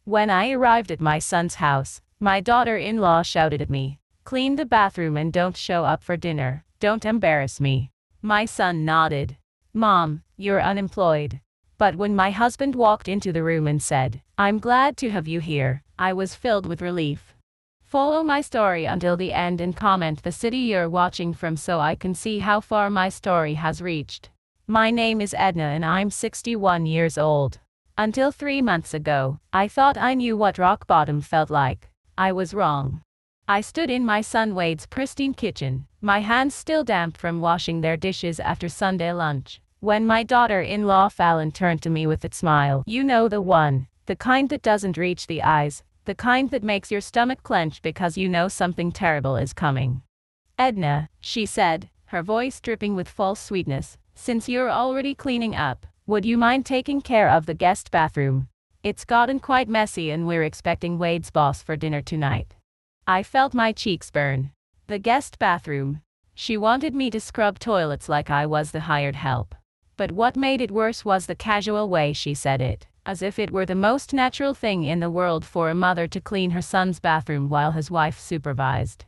When I arrived at my son's house, my daughter-in-law shouted at me, "Clean the bathroom and don't show up for dinner. Don't embarrass me." My son nodded. "Mom, you're unemployed." But when my husband walked into the room and said, "I'm glad to have you here," I was filled with relief. Follow my story until the end and comment the city you're watching from so I can see how far my story has reached. My name is Edna and I'm 61 years old. Until 3 months ago, I thought I knew what rock bottom felt like. I was wrong. I stood in my son Wade's pristine kitchen, my hands still damp from washing their dishes after Sunday lunch, when my daughter-in-law Fallon turned to me with a smile. "You know, the one, the kind that doesn't reach the eyes, the kind that makes your stomach clench because you know something terrible is coming. Edna," she said, her voice dripping with false sweetness, "since you're already cleaning up, would you mind taking care of the guest bathroom? It's gotten quite messy and we're expecting Wade's boss for dinner tonight." I felt my cheeks burn. The guest bathroom. She wanted me to scrub toilets like I was the hired help. But what made it worse was the casual way she said it, as if it were the most natural thing in the world for a mother to clean her son's bathroom while his wife supervised.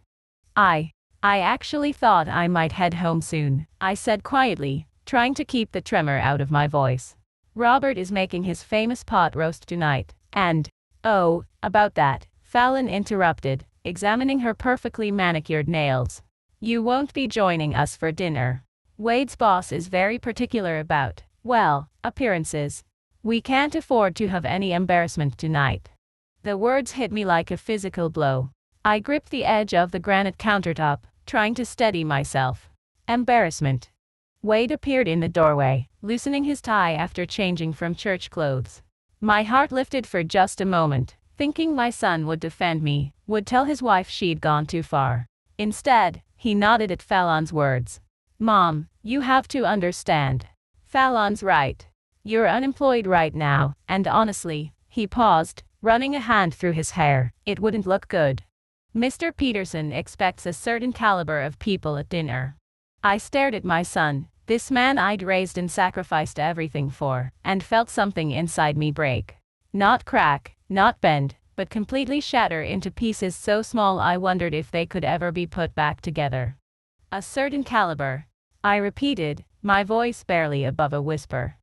I actually thought I might head home soon," I said quietly, trying to keep the tremor out of my voice. "Robert is making his famous pot roast tonight, and..." "Oh, about that," Fallon interrupted, examining her perfectly manicured nails. "You won't be joining us for dinner. Wade's boss is very particular about, well, appearances. We can't afford to have any embarrassment tonight." The words hit me like a physical blow. I gripped the edge of the granite countertop, trying to steady myself. Embarrassment. Wade appeared in the doorway, loosening his tie after changing from church clothes. My heart lifted for just a moment, thinking my son would defend me, would tell his wife she'd gone too far. Instead, he nodded at Fallon's words. "Mom, you have to understand. Fallon's right. You're unemployed right now, and honestly," he paused, running a hand through his hair, "it wouldn't look good. Mr. Peterson expects a certain caliber of people at dinner." I stared at my son, this man I'd raised and sacrificed everything for, and felt something inside me break. Not crack, not bend, but completely shatter into pieces so small I wondered if they could ever be put back together. "A certain caliber," I repeated, my voice barely above a whisper.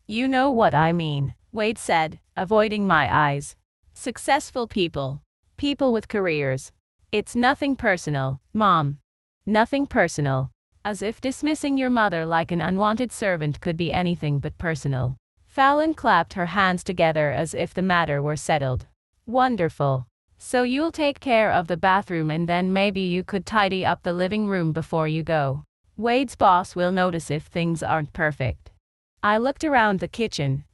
"You know what I mean," Wade said, avoiding my eyes. "Successful people. People with careers. It's nothing personal, Mom. Nothing personal." As if dismissing your mother like an unwanted servant could be anything but personal. Fallon clapped her hands together as if the matter were settled. "Wonderful. So you'll take care of the bathroom and then maybe you could tidy up the living room before you go. Wade's boss will notice if things aren't perfect." I looked around the kitchen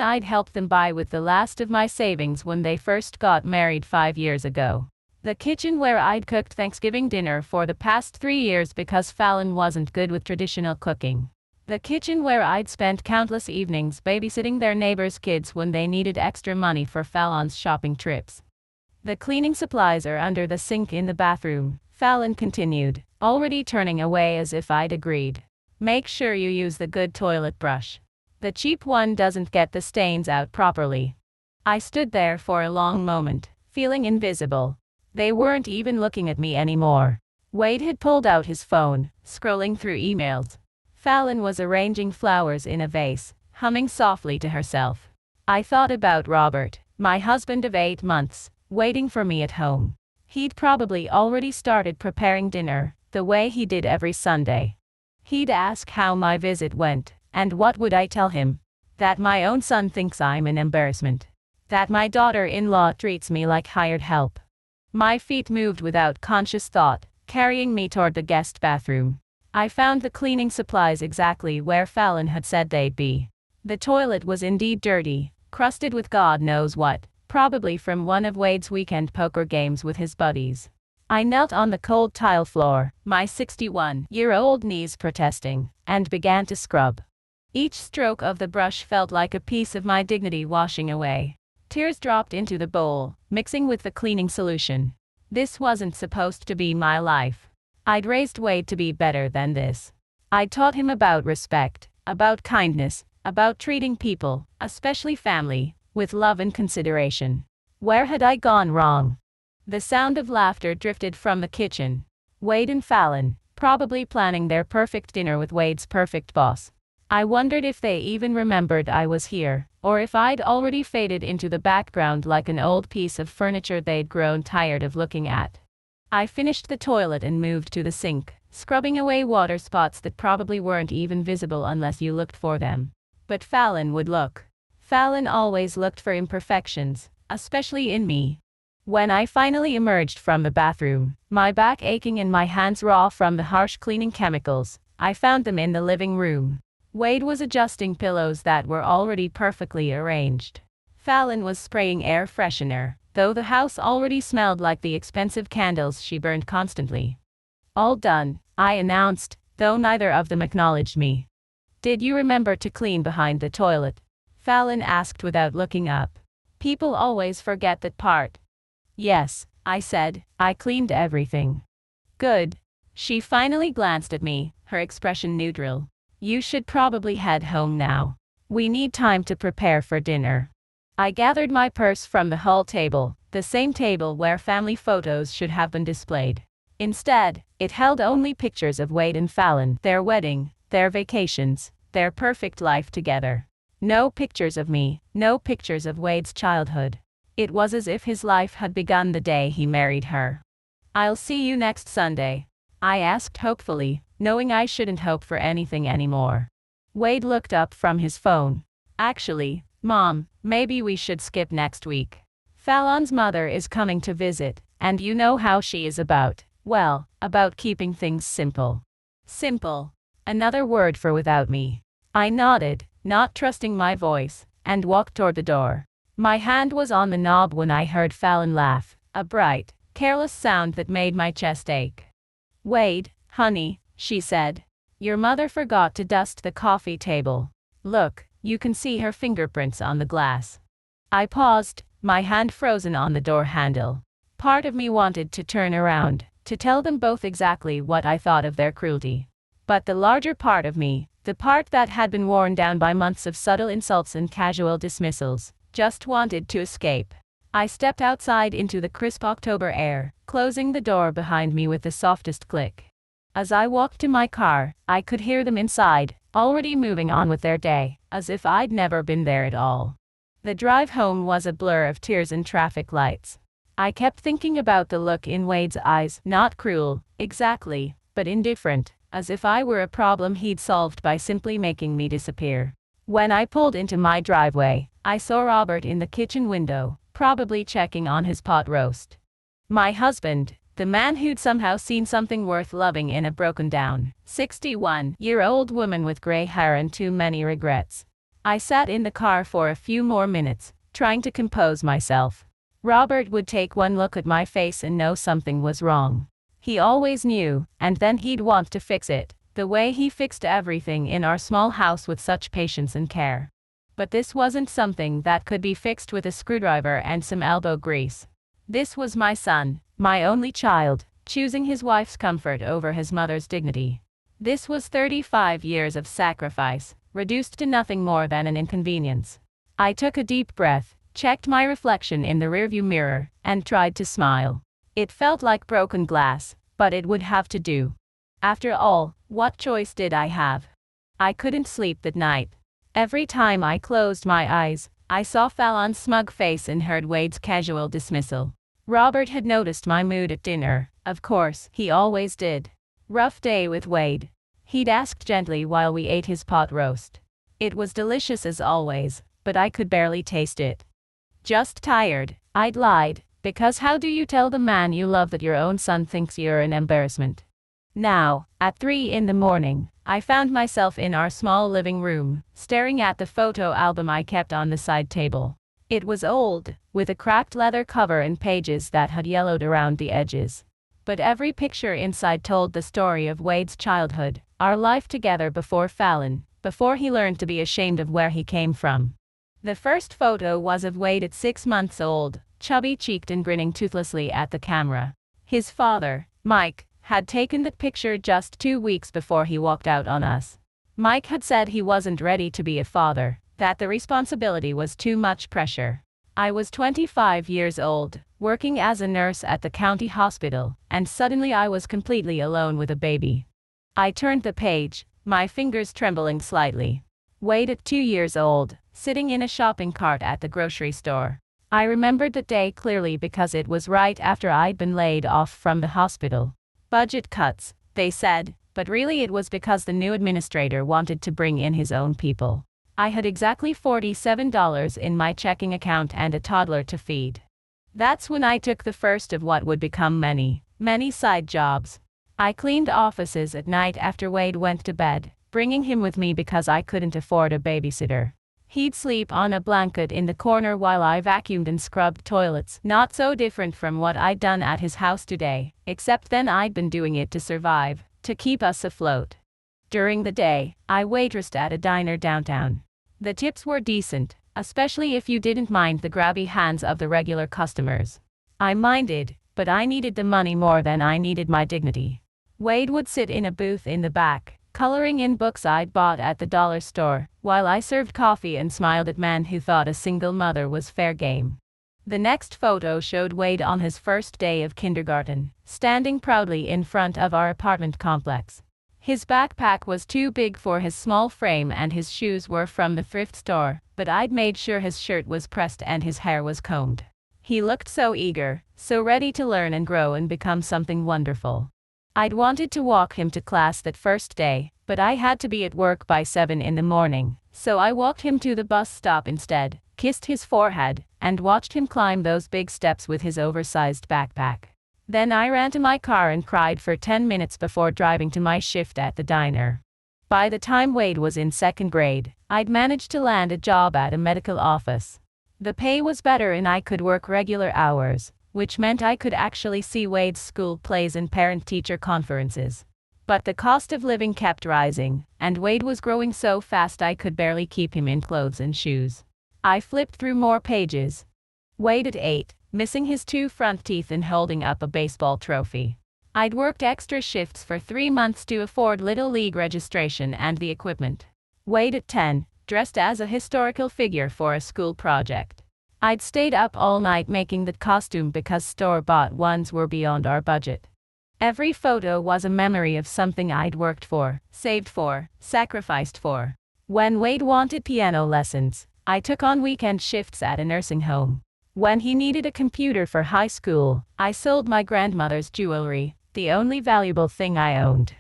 I'd helped them buy with the last of my savings when they first got married 5 years ago. The kitchen where I'd cooked Thanksgiving dinner for the past 3 years because Fallon wasn't good with traditional cooking. The kitchen where I'd spent countless evenings babysitting their neighbors' kids when they needed extra money for Fallon's shopping trips. "The cleaning supplies are under the sink in the bathroom," Fallon continued, already turning away as if I'd agreed. "Make sure you use the good toilet brush. The cheap one doesn't get the stains out properly." I stood there for a long moment, feeling invisible. They weren't even looking at me anymore. Wade had pulled out his phone, scrolling through emails. Fallon was arranging flowers in a vase, humming softly to herself. I thought about Robert, my husband of 8 months, waiting for me at home. He'd probably already started preparing dinner, the way he did every Sunday. He'd ask how my visit went, and what would I tell him? That my own son thinks I'm an embarrassment. That my daughter-in-law treats me like hired help. My feet moved without conscious thought, carrying me toward the guest bathroom. I found the cleaning supplies exactly where Fallon had said they'd be. The toilet was indeed dirty, crusted with God knows what, probably from one of Wade's weekend poker games with his buddies. I knelt on the cold tile floor, my 61-year-old knees protesting, and began to scrub. Each stroke of the brush felt like a piece of my dignity washing away. Tears dropped into the bowl, mixing with the cleaning solution. This wasn't supposed to be my life. I'd raised Wade to be better than this. I'd taught him about respect, about kindness, about treating people, especially family, with love and consideration. Where had I gone wrong? The sound of laughter drifted from the kitchen. Wade and Fallon, probably planning their perfect dinner with Wade's perfect boss. I wondered if they even remembered I was here, or if I'd already faded into the background like an old piece of furniture they'd grown tired of looking at. I finished the toilet and moved to the sink, scrubbing away water spots that probably weren't even visible unless you looked for them. But Fallon would look. Fallon always looked for imperfections, especially in me. When I finally emerged from the bathroom, my back aching and my hands raw from the harsh cleaning chemicals, I found them in the living room. Wade was adjusting pillows that were already perfectly arranged. Fallon was spraying air freshener, though the house already smelled like the expensive candles she burned constantly. All done, I announced, though neither of them acknowledged me. Did you remember to clean behind the toilet? Fallon asked without looking up. People always forget that part. Yes, I said, I cleaned everything. Good. She finally glanced at me, her expression neutral. You should probably head home now. We need time to prepare for dinner. I gathered my purse from the hall table, the same table where family photos should have been displayed. Instead, it held only pictures of Wade and Fallon, their wedding, their vacations, their perfect life together. No pictures of me, no pictures of Wade's childhood. It was as if his life had begun the day he married her. I'll see you next Sunday, I asked hopefully, knowing I shouldn't hope for anything anymore. Wade looked up from his phone. Actually, Mom, maybe we should skip next week. Fallon's mother is coming to visit, and you know how she is about, well, about keeping things simple. Simple. Another word for without me. I nodded, not trusting my voice, and walked toward the door. My hand was on the knob when I heard Fallon laugh, a bright, careless sound that made my chest ache. Wade, honey, she said. Your mother forgot to dust the coffee table. Look, you can see her fingerprints on the glass. I paused, my hand frozen on the door handle. Part of me wanted to turn around, to tell them both exactly what I thought of their cruelty. But the larger part of me, the part that had been worn down by months of subtle insults and casual dismissals, just wanted to escape. I stepped outside into the crisp October air, closing the door behind me with the softest click. As I walked to my car, I could hear them inside, already moving on with their day, as if I'd never been there at all. The drive home was a blur of tears and traffic lights. I kept thinking about the look in Wade's eyes, not cruel, exactly, but indifferent, as if I were a problem he'd solved by simply making me disappear. When I pulled into my driveway, I saw Robert in the kitchen window, probably checking on his pot roast. My husband, the man who'd somehow seen something worth loving in a broken-down, 61-year-old woman with gray hair and too many regrets. I sat in the car for a few more minutes, trying to compose myself. Robert would take one look at my face and know something was wrong. He always knew, and then he'd want to fix it, the way he fixed everything in our small house with such patience and care. But this wasn't something that could be fixed with a screwdriver and some elbow grease. This was my son, my only child, choosing his wife's comfort over his mother's dignity. This was 35 years of sacrifice, reduced to nothing more than an inconvenience. I took a deep breath, checked my reflection in the rearview mirror, and tried to smile. It felt like broken glass, but it would have to do. After all, what choice did I have? I couldn't sleep that night. Every time I closed my eyes, I saw Fallon's smug face and heard Wade's casual dismissal. Robert had noticed my mood at dinner, of course, he always did. Rough day with Wade. He'd asked gently while we ate his pot roast. It was delicious as always, but I could barely taste it. Just tired, I'd lied, because how do you tell the man you love that your own son thinks you're an embarrassment? Now, at 3 in the morning, I found myself in our small living room, staring at the photo album I kept on the side table. It was old, with a cracked leather cover and pages that had yellowed around the edges. But every picture inside told the story of Wade's childhood, our life together before Fallon, before he learned to be ashamed of where he came from. The first photo was of Wade at 6 months old, chubby-cheeked and grinning toothlessly at the camera. His father, Mike, had taken that picture just 2 weeks before he walked out on us. Mike had said he wasn't ready to be a father, that the responsibility was too much pressure. I was 25 years old, working as a nurse at the county hospital, and suddenly I was completely alone with a baby. I turned the page, my fingers trembling slightly. Wade at 2 years old, sitting in a shopping cart at the grocery store. I remembered the day clearly because it was right after I'd been laid off from the hospital. Budget cuts, they said, but really it was because the new administrator wanted to bring in his own people. I had exactly $47 in my checking account and a toddler to feed. That's when I took the first of what would become many, many side jobs. I cleaned offices at night after Wade went to bed, bringing him with me because I couldn't afford a babysitter. He'd sleep on a blanket in the corner while I vacuumed and scrubbed toilets, not so different from what I'd done at his house today, except then I'd been doing it to survive, to keep us afloat. During the day, I waitressed at a diner downtown. The tips were decent, especially if you didn't mind the grabby hands of the regular customers. I minded, but I needed the money more than I needed my dignity. Wade would sit in a booth in the back, coloring in books I'd bought at the dollar store, while I served coffee and smiled at men who thought a single mother was fair game. The next photo showed Wade on his first day of kindergarten, standing proudly in front of our apartment complex. His backpack was too big for his small frame and his shoes were from the thrift store, but I'd made sure his shirt was pressed and his hair was combed. He looked so eager, so ready to learn and grow and become something wonderful. I'd wanted to walk him to class that first day, but I had to be at work by 7 in the morning, so I walked him to the bus stop instead, kissed his forehead, and watched him climb those big steps with his oversized backpack. Then I ran to my car and cried for 10 minutes before driving to my shift at the diner. By the time Wade was in second grade, I'd managed to land a job at a medical office. The pay was better and I could work regular hours, which meant I could actually see Wade's school plays and parent-teacher conferences. But the cost of living kept rising, and Wade was growing so fast I could barely keep him in clothes and shoes. I flipped through more pages. Wade at 8, missing his 2 front teeth and holding up a baseball trophy. I'd worked extra shifts for 3 months to afford Little League registration and the equipment. Wade at 10, dressed as a historical figure for a school project. I'd stayed up all night making the costume because store-bought ones were beyond our budget. Every photo was a memory of something I'd worked for, saved for, sacrificed for. When Wade wanted piano lessons, I took on weekend shifts at a nursing home. When he needed a computer for high school, I sold my grandmother's jewelry, the only valuable thing I owned.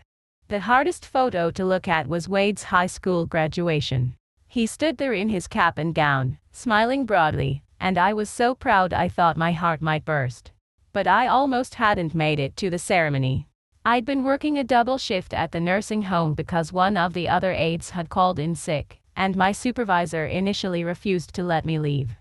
The hardest photo to look at was Wade's high school graduation. He stood there in his cap and gown, smiling broadly, and I was so proud I thought my heart might burst. But I almost hadn't made it to the ceremony. I'd been working a double shift at the nursing home because one of the other aides had called in sick, and my supervisor initially refused to let me leave.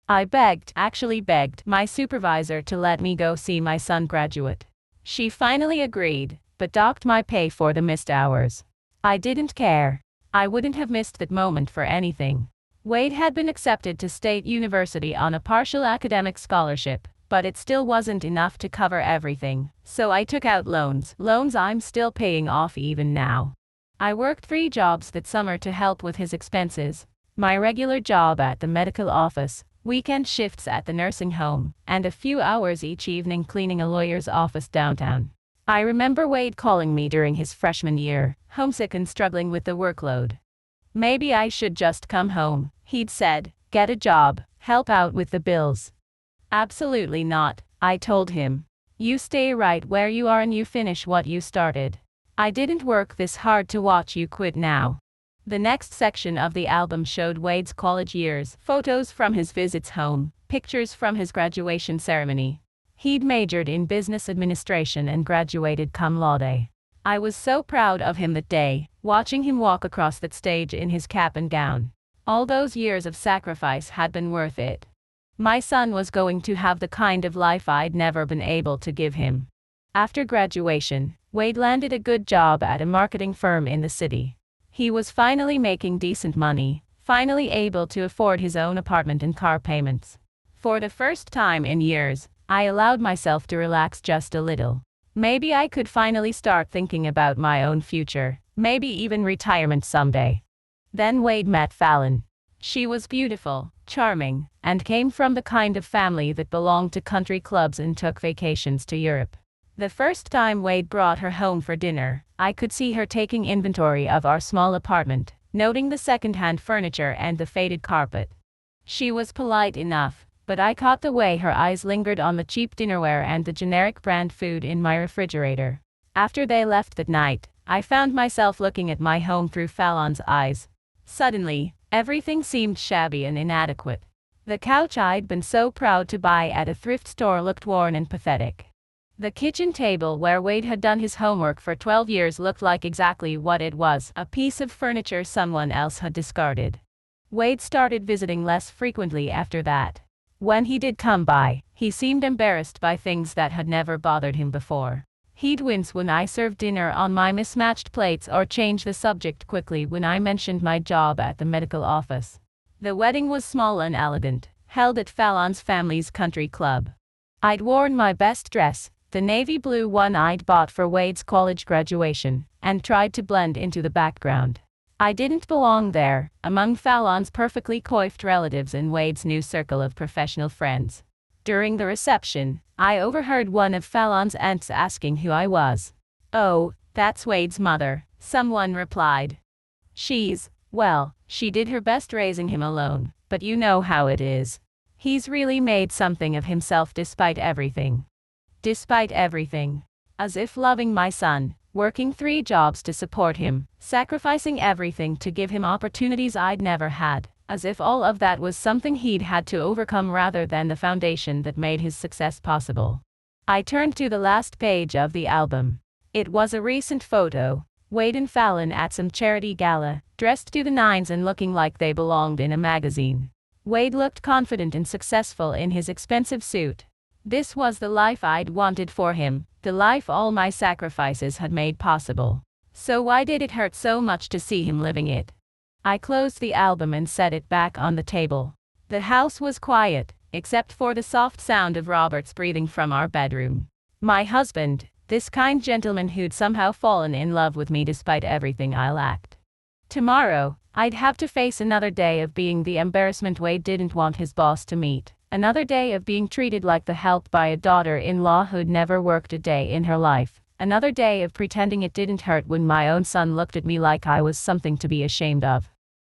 I actually begged my supervisor to let me go see my son graduate. She finally agreed, but docked my pay for the missed hours. I didn't care. I wouldn't have missed that moment for anything. Wade had been accepted to State University on a partial academic scholarship, but it still wasn't enough to cover everything, so I took out loans I'm still paying off even now. I worked 3 jobs that summer to help with his expenses: my regular job at the medical office, weekend shifts at the nursing home, and a few hours each evening cleaning a lawyer's office downtown. I remember Wade calling me during his freshman year, homesick and struggling with the workload. Maybe I should just come home, he'd said, get a job, help out with the bills. Absolutely not, I told him. You stay right where you are and you finish what you started. I didn't work this hard to watch you quit now. The next section of the album showed Wade's college years, photos from his visits home, pictures from his graduation ceremony. He'd majored in business administration and graduated cum laude. I was so proud of him that day, watching him walk across that stage in his cap and gown. All those years of sacrifice had been worth it. My son was going to have the kind of life I'd never been able to give him. After graduation, Wade landed a good job at a marketing firm in the city. He was finally making decent money, finally able to afford his own apartment and car payments. For the first time in years, I allowed myself to relax just a little. Maybe I could finally start thinking about my own future, maybe even retirement someday. Then Wade met Fallon. She was beautiful, charming, and came from the kind of family that belonged to country clubs and took vacations to Europe. The first time Wade brought her home for dinner, I could see her taking inventory of our small apartment, noting the second-hand furniture and the faded carpet. She was polite enough, but I caught the way her eyes lingered on the cheap dinnerware and the generic brand food in my refrigerator. After they left that night, I found myself looking at my home through Fallon's eyes. Suddenly, everything seemed shabby and inadequate. The couch I'd been so proud to buy at a thrift store looked worn and pathetic. The kitchen table where Wade had done his homework for 12 years looked like exactly what it was, a piece of furniture someone else had discarded. Wade started visiting less frequently after that. When he did come by, he seemed embarrassed by things that had never bothered him before. He'd wince when I served dinner on my mismatched plates or change the subject quickly when I mentioned my job at the medical office. The wedding was small and elegant, held at Fallon's family's country club. I'd worn my best dress, the navy blue one I'd bought for Wade's college graduation, and tried to blend into the background. I didn't belong there, among Fallon's perfectly coiffed relatives and Wade's new circle of professional friends. During the reception, I overheard one of Fallon's aunts asking who I was. "Oh, that's Wade's mother," someone replied. Well, she did her best raising him alone, but you know how it is. He's really made something of himself despite everything. Despite everything. As if loving my son, working 3 jobs to support him, sacrificing everything to give him opportunities I'd never had. As if all of that was something he'd had to overcome rather than the foundation that made his success possible. I turned to the last page of the album. It was a recent photo. Wade and Fallon at some charity gala, dressed to the nines and looking like they belonged in a magazine. Wade looked confident and successful in his expensive suit. This was the life I'd wanted for him, the life all my sacrifices had made possible. So why did it hurt so much to see him living it? I closed the album and set it back on the table. The house was quiet, except for the soft sound of Robert's breathing from our bedroom. My husband, this kind gentleman who'd somehow fallen in love with me despite everything I lacked. Tomorrow, I'd have to face another day of being the embarrassment Wade didn't want his boss to meet. Another day of being treated like the help by a daughter-in-law who'd never worked a day in her life. Another day of pretending it didn't hurt when my own son looked at me like I was something to be ashamed of.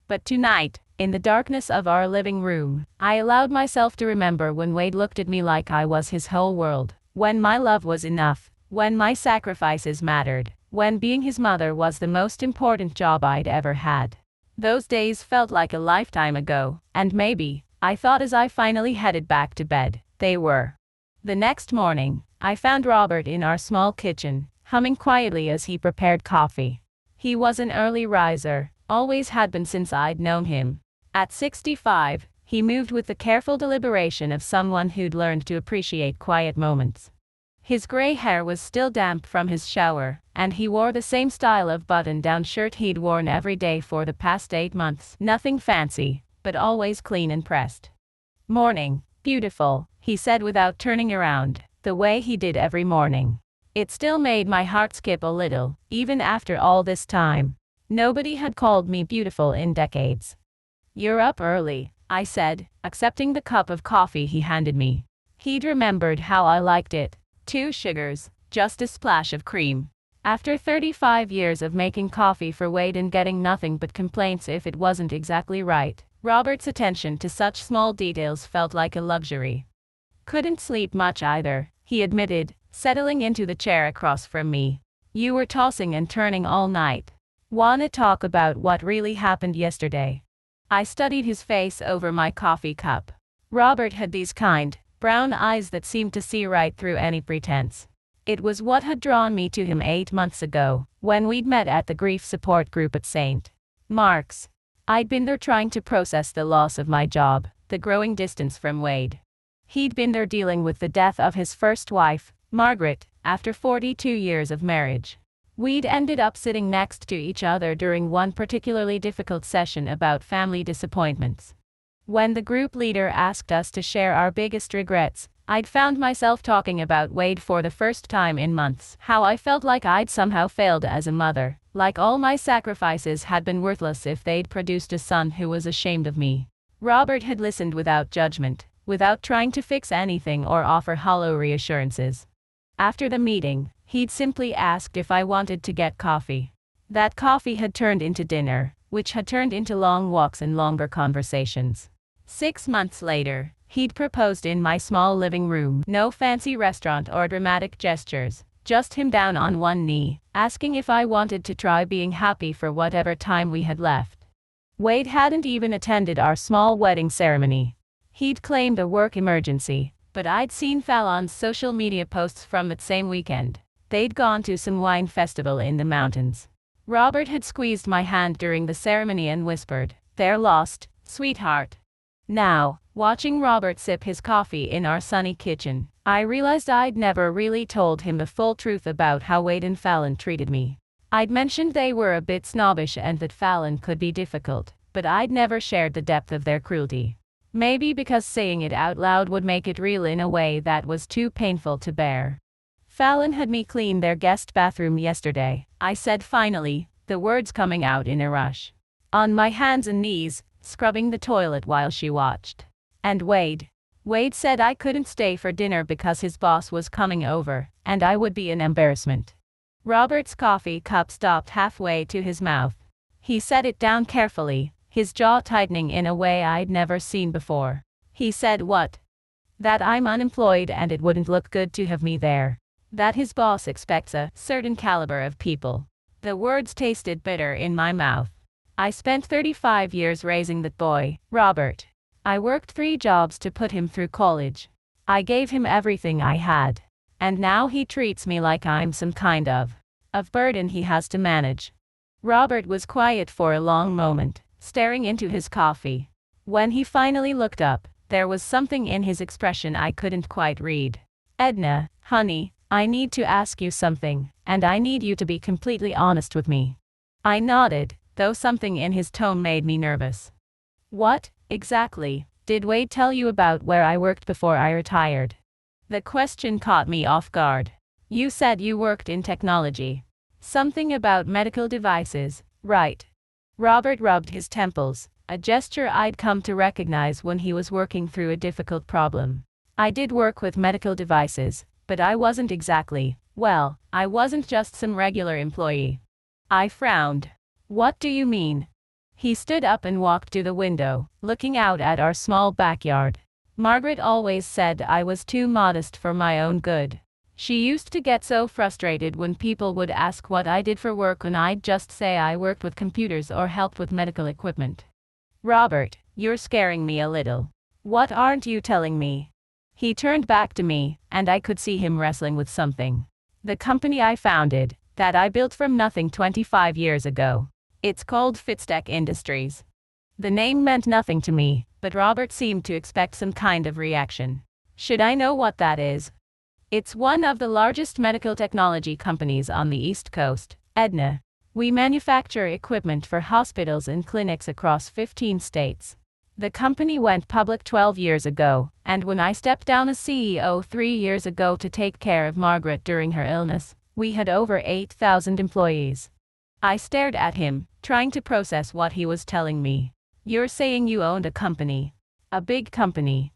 But tonight, in the darkness of our living room, I allowed myself to remember when Wade looked at me like I was his whole world, when my love was enough, when my sacrifices mattered, when being his mother was the most important job I'd ever had. Those days felt like a lifetime ago, and maybe, I thought as I finally headed back to bed, they were. The next morning, I found Robert in our small kitchen, humming quietly as he prepared coffee. He was an early riser. Always had been since I'd known him. At 65, he moved with the careful deliberation of someone who'd learned to appreciate quiet moments. His gray hair was still damp from his shower, and he wore the same style of button-down shirt he'd worn every day for the past 8 months. Nothing fancy, but always clean and pressed. "Morning, beautiful," he said without turning around, the way he did every morning. It still made my heart skip a little, even after all this time. Nobody had called me beautiful in decades. "You're up early," I said, accepting the cup of coffee he handed me. He'd remembered how I liked it. 2 sugars, just a splash of cream. After 35 years of making coffee for Wade and getting nothing but complaints if it wasn't exactly right, Robert's attention to such small details felt like a luxury. "Couldn't sleep much either," he admitted, settling into the chair across from me. "You were tossing and turning all night. Wanna talk about what really happened yesterday?" I studied his face over my coffee cup. Robert had these kind, brown eyes that seemed to see right through any pretense. It was what had drawn me to him 8 months ago, when we'd met at the grief support group at St. Mark's. I'd been there trying to process the loss of my job, the growing distance from Wade. He'd been there dealing with the death of his first wife, Margaret, after 42 years of marriage. We'd ended up sitting next to each other during one particularly difficult session about family disappointments. When the group leader asked us to share our biggest regrets, I'd found myself talking about Wade for the first time in months. How I felt like I'd somehow failed as a mother, like all my sacrifices had been worthless if they'd produced a son who was ashamed of me. Robert had listened without judgment, without trying to fix anything or offer hollow reassurances. After the meeting, he'd simply asked if I wanted to get coffee. That coffee had turned into dinner, which had turned into long walks and longer conversations. 6 months later, he'd proposed in my small living room. No fancy restaurant or dramatic gestures, just him down on one knee, asking if I wanted to try being happy for whatever time we had left. Wade hadn't even attended our small wedding ceremony. He'd claimed a work emergency, but I'd seen Fallon's social media posts from that same weekend. They'd gone to some wine festival in the mountains. Robert had squeezed my hand during the ceremony and whispered, "They're lost, sweetheart." Now, watching Robert sip his coffee in our sunny kitchen, I realized I'd never really told him the full truth about how Wade and Fallon treated me. I'd mentioned they were a bit snobbish and that Fallon could be difficult, but I'd never shared the depth of their cruelty. Maybe because saying it out loud would make it real in a way that was too painful to bear. "Fallon had me clean their guest bathroom yesterday," I said finally, the words coming out in a rush. On my hands and knees, scrubbing the toilet while she watched. "And Wade said I couldn't stay for dinner because his boss was coming over, and I would be an embarrassment." Robert's coffee cup stopped halfway to his mouth. He set it down carefully, his jaw tightening in a way I'd never seen before. He said what? That I'm unemployed and it wouldn't look good to have me there. That his boss expects a certain caliber of people. The words tasted bitter in my mouth. I spent 35 years raising that boy, Robert. I worked 3 jobs to put him through college. I gave him everything I had. And now he treats me like I'm some kind of burden he has to manage. Robert was quiet for a long moment, staring into his coffee. When he finally looked up, there was something in his expression I couldn't quite read. "Edna, honey, I need to ask you something, and I need you to be completely honest with me." I nodded, though something in his tone made me nervous. "What, exactly, did Wade tell you about where I worked before I retired?" The question caught me off guard. "You said you worked in technology. Something about medical devices, right?" Robert rubbed his temples, a gesture I'd come to recognize when he was working through a difficult problem. "I did work with medical devices, but I wasn't exactly, well, I wasn't just some regular employee." I frowned. "What do you mean?" He stood up and walked to the window, looking out at our small backyard. "Margaret always said I was too modest for my own good. She used to get so frustrated when people would ask what I did for work and I'd just say I worked with computers or helped with medical equipment." "Robert, you're scaring me a little. What aren't you telling me?" He turned back to me, and I could see him wrestling with something. "The company I founded, that I built from nothing 25 years ago. It's called Fitstech Industries." The name meant nothing to me, but Robert seemed to expect some kind of reaction. "Should I know what that is?" "It's one of the largest medical technology companies on the East Coast, Edna. We manufacture equipment for hospitals and clinics across 15 states. The company went public 12 years ago, and when I stepped down as CEO 3 years ago to take care of Margaret during her illness, we had over 8,000 employees." I stared at him, trying to process what he was telling me. "You're saying you owned a company? A big company?"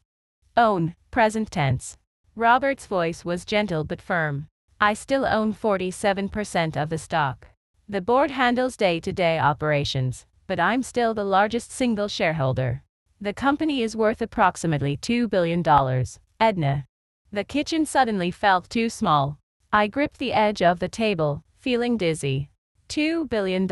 "Own, present tense." Robert's voice was gentle but firm. "I still own 47% of the stock. The board handles day-to-day operations, but I'm still the largest single shareholder. The company is worth approximately $2 billion, Edna." The kitchen suddenly felt too small. I gripped the edge of the table, feeling dizzy. $2 billion.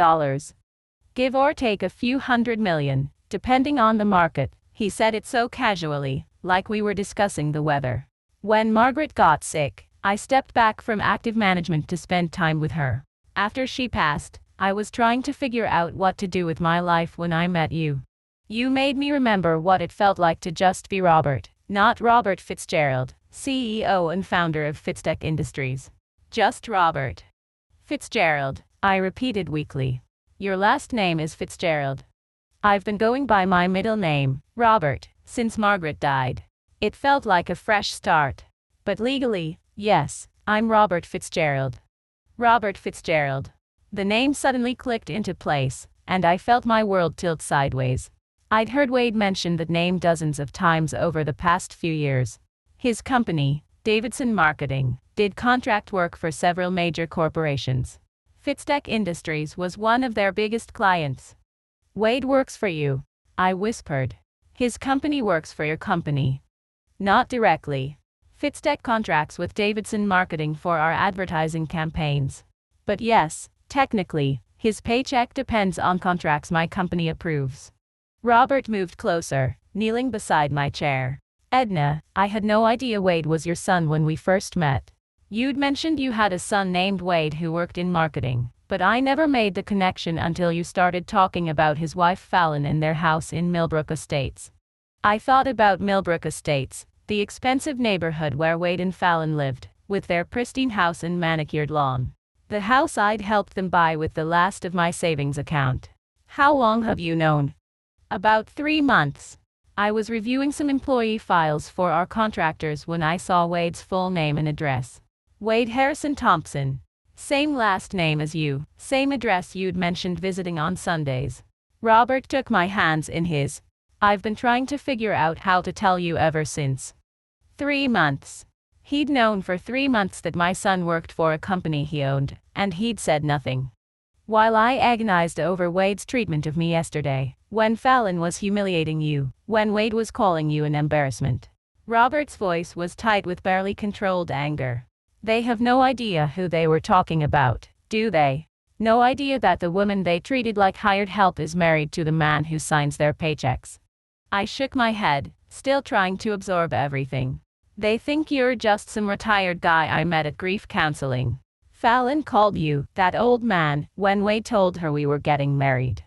Give or take a few $100 million, depending on the market. He said it so casually, like we were discussing the weather. When Margaret got sick, I stepped back from active management to spend time with her. After she passed, I was trying to figure out what to do with my life when I met you. You made me remember what it felt like to just be Robert, not Robert Fitzgerald, CEO and founder of Fitstech Industries. Just Robert Fitzgerald, I repeated weakly. "Your last name is Fitzgerald." "I've been going by my middle name, Robert, since Margaret died." It felt like a fresh start. "But legally, yes, I'm Robert Fitzgerald." Robert Fitzgerald. The name suddenly clicked into place, and I felt my world tilt sideways. I'd heard Wade mention that name dozens of times over the past few years. His company, Davidson Marketing, did contract work for several major corporations. Fitztech Industries was one of their biggest clients. Wade works for you, I whispered. His company works for your company. Not directly. Fitztech contracts with Davidson Marketing for our advertising campaigns. But yes, technically, his paycheck depends on contracts my company approves. Robert moved closer, kneeling beside my chair. Edna, I had no idea Wade was your son when we first met. You'd mentioned you had a son named Wade who worked in marketing, but I never made the connection until you started talking about his wife Fallon and their house in Millbrook Estates. I thought about Millbrook Estates, the expensive neighborhood where Wade and Fallon lived, with their pristine house and manicured lawn. The house I'd helped them buy with the last of my savings account. How long have you known? About 3 months. I was reviewing some employee files for our contractors when I saw Wade's full name and address. Wade Harrison Thompson. Same last name as you, same address you'd mentioned visiting on Sundays. Robert took my hands in his. I've been trying to figure out how to tell you ever since. 3 months. He'd known for 3 months that my son worked for a company he owned, and he'd said nothing. While I agonized over Wade's treatment of me yesterday, when Fallon was humiliating you, when Wade was calling you an embarrassment. Robert's voice was tight with barely controlled anger. They have no idea who they were talking about, do they? No idea that the woman they treated like hired help is married to the man who signs their paychecks. I shook my head, still trying to absorb everything. They think you're just some retired guy I met at grief counseling. Fallon called you, that old man, when Wade told her we were getting married.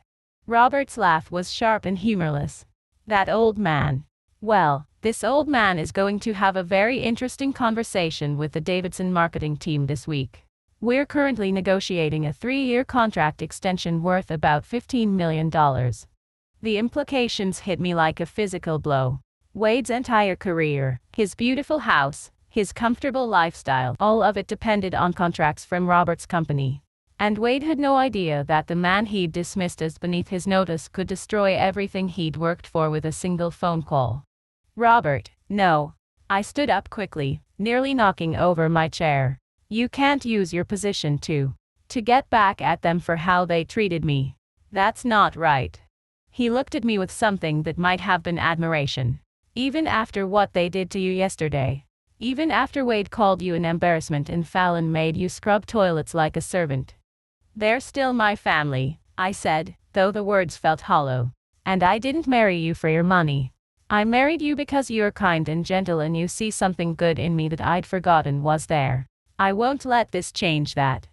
Robert's laugh was sharp and humorless. That old man. Well, this old man is going to have a very interesting conversation with the Davidson marketing team this week. We're currently negotiating a 3-year contract extension worth about $15 million. The implications hit me like a physical blow. Wade's entire career, his beautiful house, his comfortable lifestyle, all of it depended on contracts from Robert's company. And Wade had no idea that the man he'd dismissed as beneath his notice could destroy everything he'd worked for with a single phone call. Robert, no. I stood up quickly, nearly knocking over my chair. You can't use your position to get back at them for how they treated me. That's not right. He looked at me with something that might have been admiration. Even after what they did to you yesterday. Even after Wade called you an embarrassment and Fallon made you scrub toilets like a servant. They're still my family, I said, though the words felt hollow. And I didn't marry you for your money. I married you because you're kind and gentle and you see something good in me that I'd forgotten was there. I won't let this change that.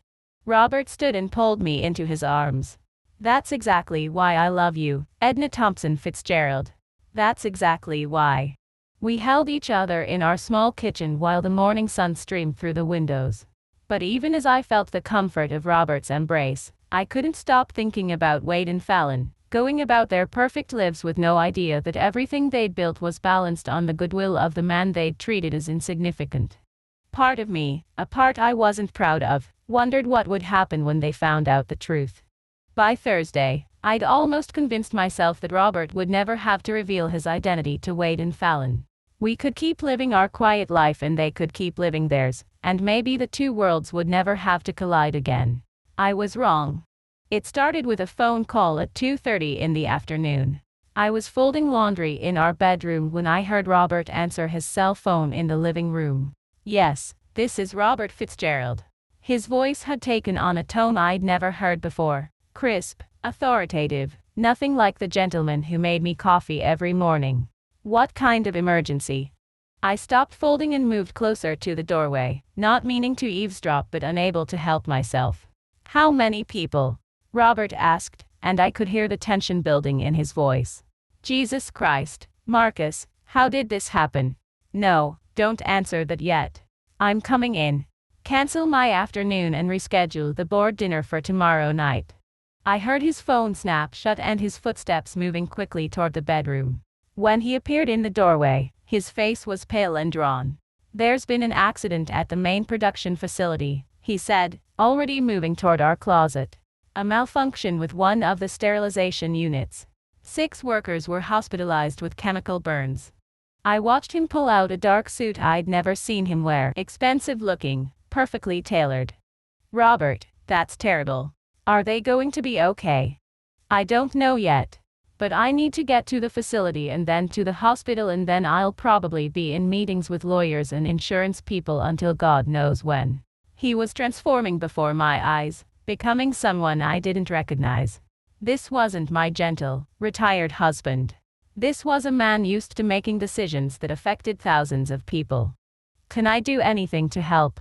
Robert stood and pulled me into his arms. That's exactly why I love you, Edna Thompson Fitzgerald. That's exactly why. We held each other in our small kitchen while the morning sun streamed through the windows. But even as I felt the comfort of Robert's embrace, I couldn't stop thinking about Wade and Fallon, going about their perfect lives with no idea that everything they'd built was balanced on the goodwill of the man they'd treated as insignificant. Part of me, a part I wasn't proud of, wondered what would happen when they found out the truth. By Thursday, I'd almost convinced myself that Robert would never have to reveal his identity to Wade and Fallon. We could keep living our quiet life and they could keep living theirs, and maybe the two worlds would never have to collide again. I was wrong. It started with a phone call at 2:30 in the afternoon. I was folding laundry in our bedroom when I heard Robert answer his cell phone in the living room. Yes, this is Robert Fitzgerald. His voice had taken on a tone I'd never heard before. Crisp, authoritative, nothing like the gentleman who made me coffee every morning. What kind of emergency? I stopped folding and moved closer to the doorway, not meaning to eavesdrop but unable to help myself. How many people? Robert asked, and I could hear the tension building in his voice. Jesus Christ, Marcus, how did this happen? No, don't answer that yet. I'm coming in. Cancel my afternoon and reschedule the board dinner for tomorrow night. I heard his phone snap shut and his footsteps moving quickly toward the bedroom. When he appeared in the doorway, his face was pale and drawn. There's been an accident at the main production facility, he said, already moving toward our closet. A malfunction with one of the sterilization units. 6 workers were hospitalized with chemical burns. I watched him pull out a dark suit I'd never seen him wear, expensive looking, perfectly tailored. Robert, that's terrible. Are they going to be okay? I don't know yet. But I need to get to the facility and then to the hospital, and then I'll probably be in meetings with lawyers and insurance people until God knows when. He was transforming before my eyes, becoming someone I didn't recognize. This wasn't my gentle, retired husband. This was a man used to making decisions that affected thousands of people. Can I do anything to help?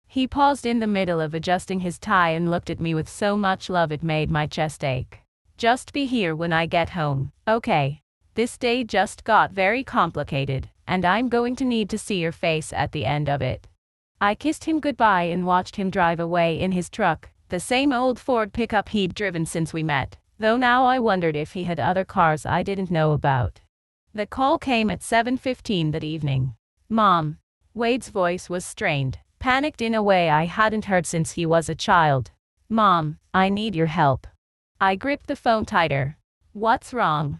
He paused in the middle of adjusting his tie and looked at me with so much love it made my chest ache. Just be here when I get home, okay? This day just got very complicated, and I'm going to need to see your face at the end of it. I kissed him goodbye and watched him drive away in his truck, the same old Ford pickup he'd driven since we met, though now I wondered if he had other cars I didn't know about. The call came at 7:15 that evening. Mom. Wade's voice was strained, panicked in a way I hadn't heard since he was a child. Mom, I need your help. I gripped the phone tighter. What's wrong?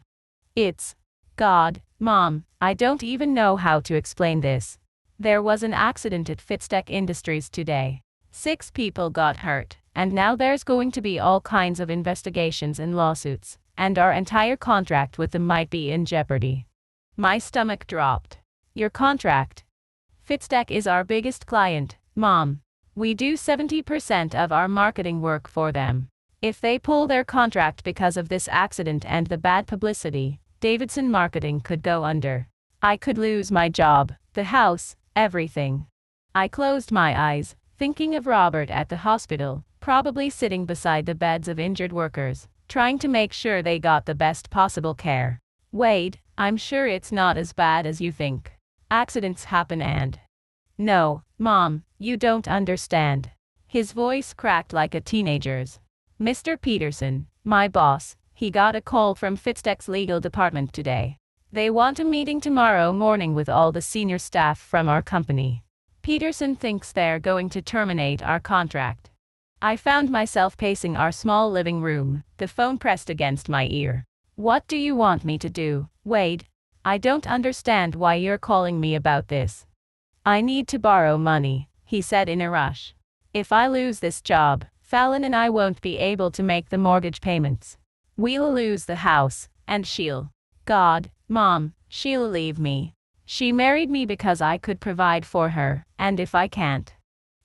It's God, Mom, I don't even know how to explain this. There was an accident at Fitztech Industries today. 6 people got hurt, and now there's going to be all kinds of investigations and lawsuits, and our entire contract with them might be in jeopardy. My stomach dropped. Your contract? Fitztech is our biggest client, Mom. We do 70% of our marketing work for them. If they pull their contract because of this accident and the bad publicity, Davidson Marketing could go under. I could lose my job, the house, everything. I closed my eyes, thinking of Robert at the hospital, probably sitting beside the beds of injured workers, trying to make sure they got the best possible care. Wade, I'm sure it's not as bad as you think. Accidents happen and... No, Mom, you don't understand. His voice cracked like a teenager's. Mr. Peterson, my boss, he got a call from Fitztech's legal department today. They want a meeting tomorrow morning with all the senior staff from our company. Peterson thinks they're going to terminate our contract. I found myself pacing our small living room, the phone pressed against my ear. What do you want me to do, Wade? I don't understand why you're calling me about this. I need to borrow money, he said in a rush. If I lose this job, Fallon and I won't be able to make the mortgage payments. We'll lose the house, and God, Mom, she'll leave me. She married me because I could provide for her, and if I can't.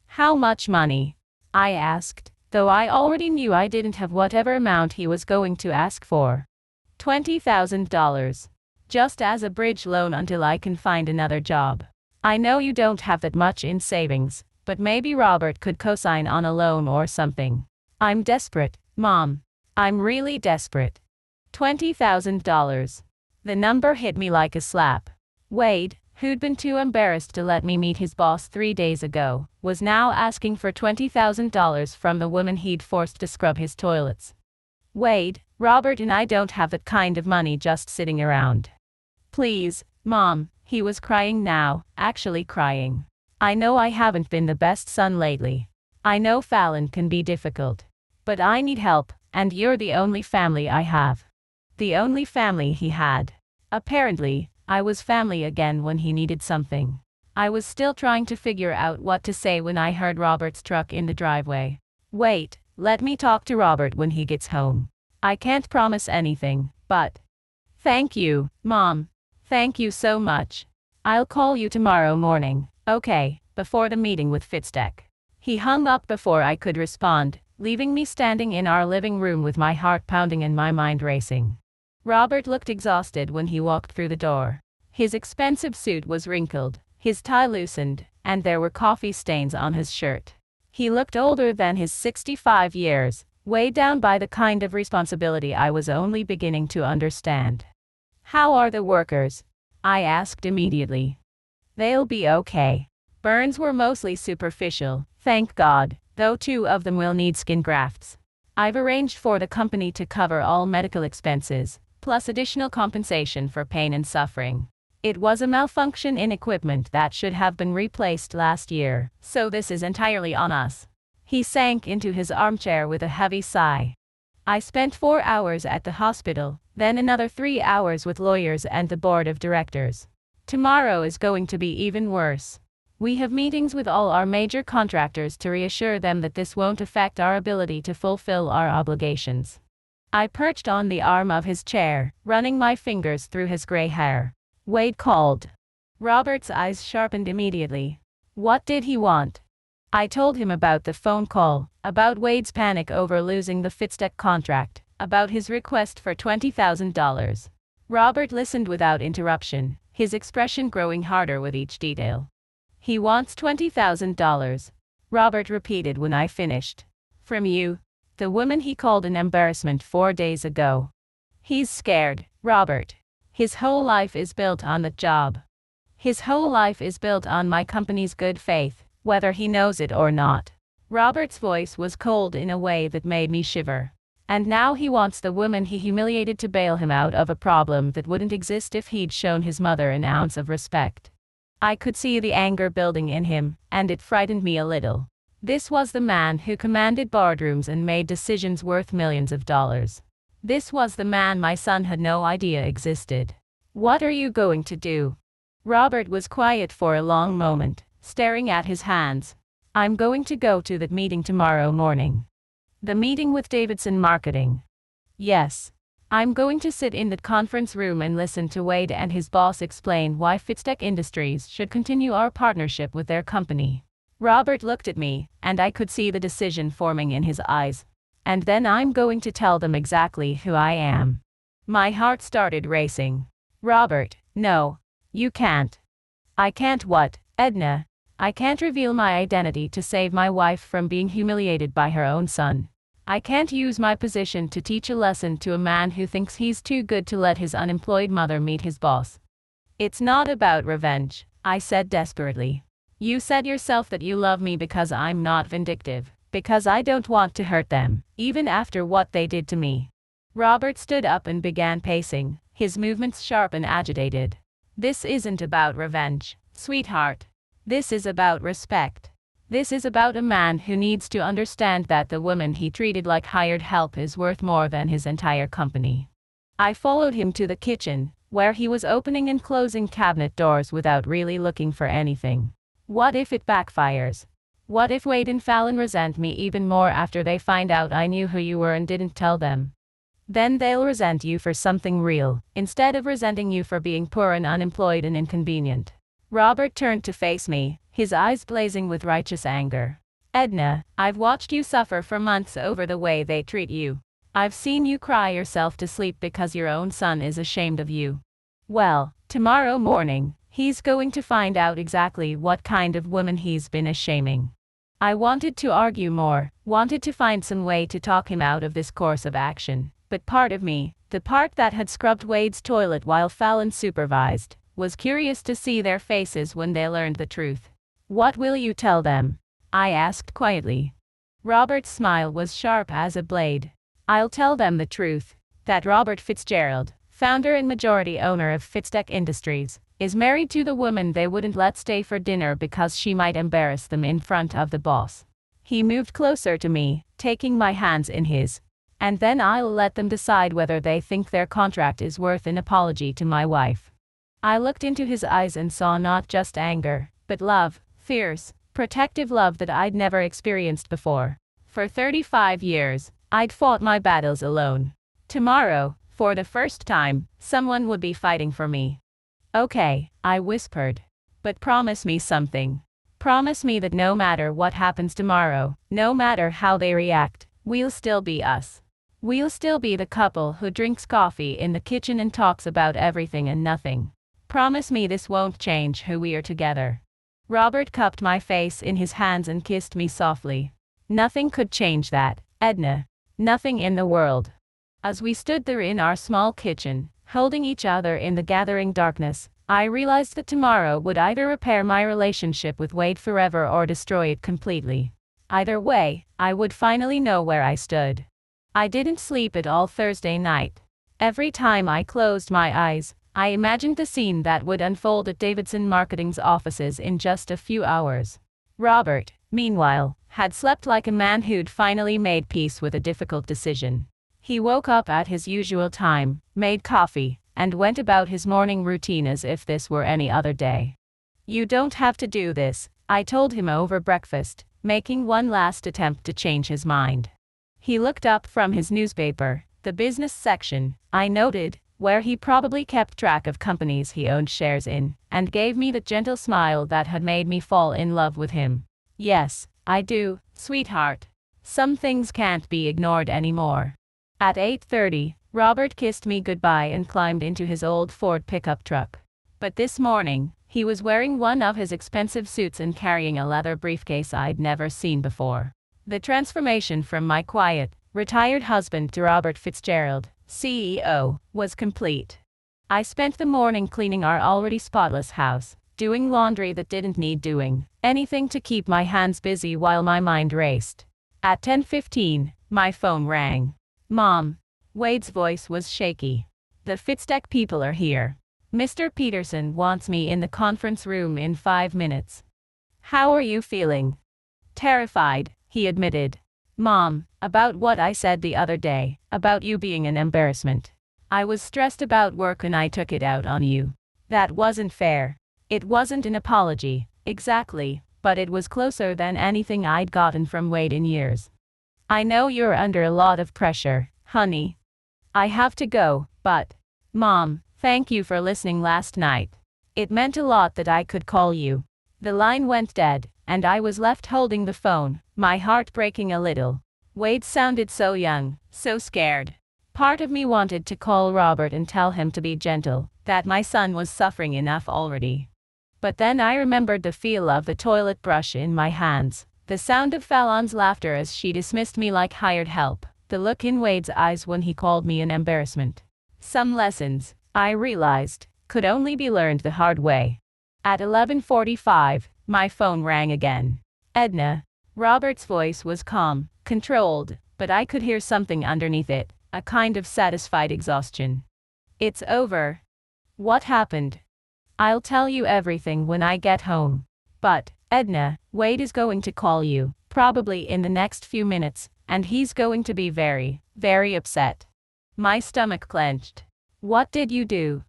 How much money? I asked, though I already knew I didn't have whatever amount he was going to ask for. $20,000. Just as a bridge loan until I can find another job. I know you don't have that much in savings, but maybe Robert could co-sign on a loan or something. I'm desperate, Mom. I'm really desperate. $20,000. The number hit me like a slap. Wade, who'd been too embarrassed to let me meet his boss 3 days ago, was now asking for $20,000 from the woman he'd forced to scrub his toilets. Wade, Robert and I don't have that kind of money just sitting around. Please, Mom, he was crying now, actually crying. I know I haven't been the best son lately. I know Fallon can be difficult. But I need help, and you're the only family I have. The only family he had. Apparently, I was family again when he needed something. I was still trying to figure out what to say when I heard Robert's truck in the driveway. Wait, let me talk to Robert when he gets home. I can't promise anything, but... Thank you, Mom. Thank you so much. I'll call you tomorrow morning. Okay, before the meeting with Fitztech. He hung up before I could respond, leaving me standing in our living room with my heart pounding and my mind racing. Robert looked exhausted when he walked through the door. His expensive suit was wrinkled, his tie loosened, and there were coffee stains on his shirt. He looked older than his 65 years, weighed down by the kind of responsibility I was only beginning to understand. How are the workers? I asked immediately. They'll be okay. Burns were mostly superficial, thank God, though 2 of them will need skin grafts. I've arranged for the company to cover all medical expenses, plus additional compensation for pain and suffering. It was a malfunction in equipment that should have been replaced last year, so this is entirely on us. He sank into his armchair with a heavy sigh. I spent 4 hours at the hospital, then another 3 hours with lawyers and the board of directors. Tomorrow is going to be even worse. We have meetings with all our major contractors to reassure them that this won't affect our ability to fulfill our obligations. I perched on the arm of his chair, running my fingers through his gray hair. Wade called. Robert's eyes sharpened immediately. What did he want? I told him about the phone call, about Wade's panic over losing the Fitstech contract, about his request for $20,000. Robert listened without interruption, his expression growing harder with each detail. He wants $20,000, Robert repeated when I finished. From you, the woman he called an embarrassment 4 days ago. He's scared, Robert. His whole life is built on that job. His whole life is built on my company's good faith, whether he knows it or not. Robert's voice was cold in a way that made me shiver. And now he wants the woman he humiliated to bail him out of a problem that wouldn't exist if he'd shown his mother an ounce of respect. I could see the anger building in him, and it frightened me a little. This was the man who commanded boardrooms and made decisions worth millions of dollars. This was the man my son had no idea existed. What are you going to do? Robert was quiet for a long moment, staring at his hands. I'm going to go to that meeting tomorrow morning. The meeting with Davidson Marketing. Yes. I'm going to sit in that conference room and listen to Wade and his boss explain why Fitstech Industries should continue our partnership with their company. Robert looked at me, and I could see the decision forming in his eyes. And then I'm going to tell them exactly who I am. My heart started racing. Robert, no. You can't. I can't what, Edna? I can't reveal my identity to save my wife from being humiliated by her own son. I can't use my position to teach a lesson to a man who thinks he's too good to let his unemployed mother meet his boss. It's not about revenge, I said desperately. You said yourself that you love me because I'm not vindictive, because I don't want to hurt them, even after what they did to me. Robert stood up and began pacing, his movements sharp and agitated. This isn't about revenge, sweetheart. This is about respect. This is about a man who needs to understand that the woman he treated like hired help is worth more than his entire company. I followed him to the kitchen, where he was opening and closing cabinet doors without really looking for anything. What if it backfires? What if Wade and Fallon resent me even more after they find out I knew who you were and didn't tell them? Then they'll resent you for something real, instead of resenting you for being poor and unemployed and inconvenient. Robert turned to face me, his eyes blazing with righteous anger. Edna, I've watched you suffer for months over the way they treat you. I've seen you cry yourself to sleep because your own son is ashamed of you. Well, tomorrow morning, he's going to find out exactly what kind of woman he's been shaming. I wanted to argue more, wanted to find some way to talk him out of this course of action, but part of me, the part that had scrubbed Wade's toilet while Fallon supervised, was curious to see their faces when they learned the truth. What will you tell them? I asked quietly. Robert's smile was sharp as a blade. I'll tell them the truth, that Robert Fitzgerald, founder and majority owner of Fitstech Industries, is married to the woman they wouldn't let stay for dinner because she might embarrass them in front of the boss. He moved closer to me, taking my hands in his. And then I'll let them decide whether they think their contract is worth an apology to my wife. I looked into his eyes and saw not just anger, but love, fierce, protective love that I'd never experienced before. For 35 years, I'd fought my battles alone. Tomorrow, for the first time, someone would be fighting for me. Okay, I whispered. But promise me something. Promise me that no matter what happens tomorrow, no matter how they react, we'll still be us. We'll still be the couple who drinks coffee in the kitchen and talks about everything and nothing. Promise me this won't change who we are together. Robert cupped my face in his hands and kissed me softly. Nothing could change that, Edna. Nothing in the world. As we stood there in our small kitchen, holding each other in the gathering darkness, I realized that tomorrow would either repair my relationship with Wade forever or destroy it completely. Either way, I would finally know where I stood. I didn't sleep at all Thursday night. Every time I closed my eyes, I imagined the scene that would unfold at Davidson Marketing's offices in just a few hours. Robert, meanwhile, had slept like a man who'd finally made peace with a difficult decision. He woke up at his usual time, made coffee, and went about his morning routine as if this were any other day. You don't have to do this, I told him over breakfast, making one last attempt to change his mind. He looked up from his newspaper, the business section, I noted, where he probably kept track of companies he owned shares in, and gave me the gentle smile that had made me fall in love with him. Yes, I do, sweetheart. Some things can't be ignored anymore. At 8:30, Robert kissed me goodbye and climbed into his old Ford pickup truck. But this morning, he was wearing one of his expensive suits and carrying a leather briefcase I'd never seen before. The transformation from my quiet, retired husband to Robert Fitzgerald, CEO, was complete. I spent the morning cleaning our already spotless house, doing laundry that didn't need doing, anything to keep my hands busy while my mind raced. At 10:15, my phone rang. Mom. Wade's voice was shaky. The Fitztech people are here. Mr. Peterson wants me in the conference room in 5 minutes. How are you feeling? Terrified, he admitted. Mom, about what I said the other day, about you being an embarrassment. I was stressed about work and I took it out on you. That wasn't fair. It wasn't an apology, exactly, but it was closer than anything I'd gotten from Wade in years. I know you're under a lot of pressure, honey. I have to go, but, Mom, thank you for listening last night. It meant a lot that I could call you. The line went dead, and I was left holding the phone, my heart breaking a little. Wade sounded so young, so scared. Part of me wanted to call Robert and tell him to be gentle, that my son was suffering enough already. But then I remembered the feel of the toilet brush in my hands, the sound of Fallon's laughter as she dismissed me like hired help, the look in Wade's eyes when he called me an embarrassment. Some lessons, I realized, could only be learned the hard way. At 11:45, my phone rang again. Edna. Robert's voice was calm, controlled, but I could hear something underneath it, a kind of satisfied exhaustion. It's over. What happened? I'll tell you everything when I get home. But, Edna, Wade is going to call you, probably in the next few minutes, and he's going to be very, very upset. My stomach clenched. What did you do?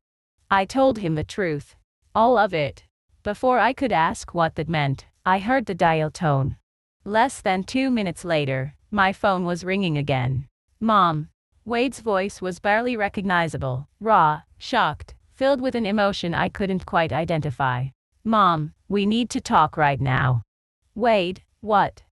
I told him the truth. All of it. Before I could ask what that meant, I heard the dial tone. Less than 2 minutes later, my phone was ringing again. Mom. Wade's voice was barely recognizable, raw, shocked, filled with an emotion I couldn't quite identify. Mom, we need to talk right now. Wade, what?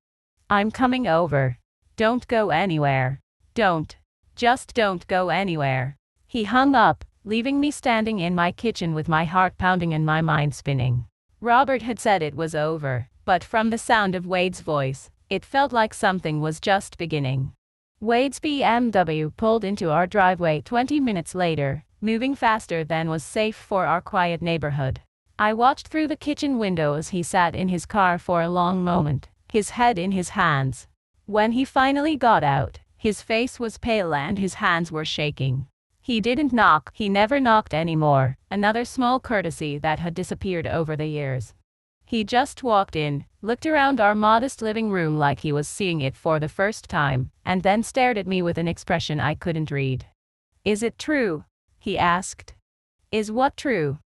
I'm coming over. Don't go anywhere. Don't. Just don't go anywhere. He hung up, leaving me standing in my kitchen with my heart pounding and my mind spinning. Robert had said it was over, but from the sound of Wade's voice, it felt like something was just beginning. Wade's BMW pulled into our driveway 20 minutes later, moving faster than was safe for our quiet neighborhood. I watched through the kitchen window as he sat in his car for a long moment, his head in his hands. When he finally got out, his face was pale and his hands were shaking. He didn't knock, he never knocked anymore, another small courtesy that had disappeared over the years. He just walked in, looked around our modest living room like he was seeing it for the first time, and then stared at me with an expression I couldn't read. Is it true? He asked. Is what true?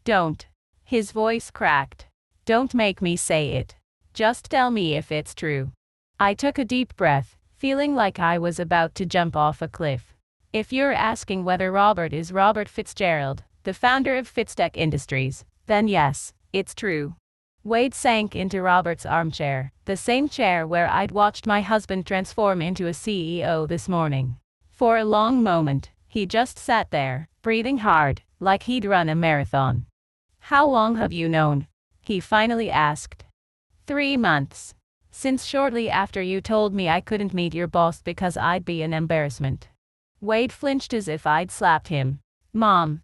Don't. His voice cracked. Don't make me say it. Just tell me if it's true. I took a deep breath, feeling like I was about to jump off a cliff. If you're asking whether Robert is Robert Fitzgerald, the founder of Fitztech Industries, then yes, it's true. Wade sank into Robert's armchair, the same chair where I'd watched my husband transform into a CEO this morning. For a long moment, he just sat there, breathing hard, like he'd run a marathon. How long have you known? He finally asked. 3 months. Since shortly after you told me I couldn't meet your boss because I'd be an embarrassment. Wade flinched as if I'd slapped him. Mom,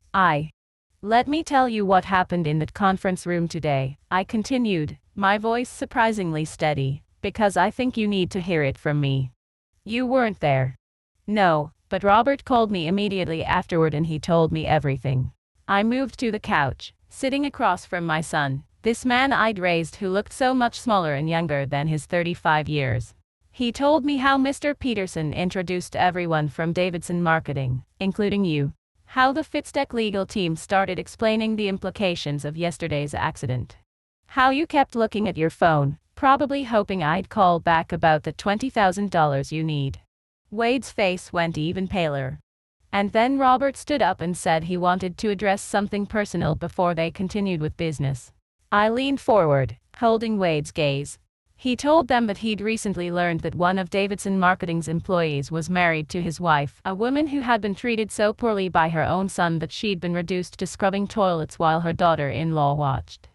Let me tell you what happened in that conference room today, I continued, my voice surprisingly steady, because I think you need to hear it from me. You weren't there. No, but Robert called me immediately afterward and he told me everything. I moved to the couch, sitting across from my son, this man I'd raised who looked so much smaller and younger than his 35 years. He told me how Mr. Peterson introduced everyone from Davidson Marketing, including you. How the Fitztech legal team started explaining the implications of yesterday's accident. How you kept looking at your phone, probably hoping I'd call back about the $20,000 you need. Wade's face went even paler. And then Robert stood up and said he wanted to address something personal before they continued with business. I leaned forward, holding Wade's gaze. He told them that he'd recently learned that one of Davidson Marketing's employees was married to his wife, a woman who had been treated so poorly by her own son that she'd been reduced to scrubbing toilets while her daughter-in-law watched.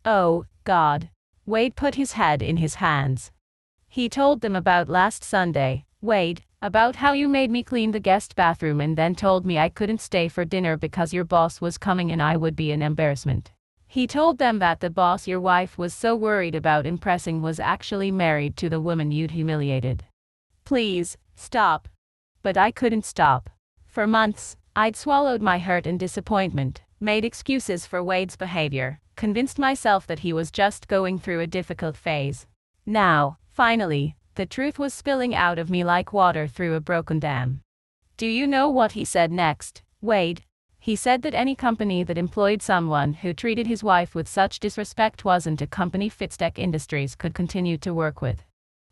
Oh, God. Wade put his head in his hands. He told them about last Sunday, Wade, about how you made me clean the guest bathroom and then told me I couldn't stay for dinner because your boss was coming and I would be an embarrassment. He told them that the boss your wife was so worried about impressing was actually married to the woman you'd humiliated. Please, stop. But I couldn't stop. For months, I'd swallowed my hurt and disappointment, made excuses for Wade's behavior, convinced myself that he was just going through a difficult phase. Now, finally, the truth was spilling out of me like water through a broken dam. Do you know what he said next, Wade? He said that any company that employed someone who treated his wife with such disrespect wasn't a company Fitztech Industries could continue to work with.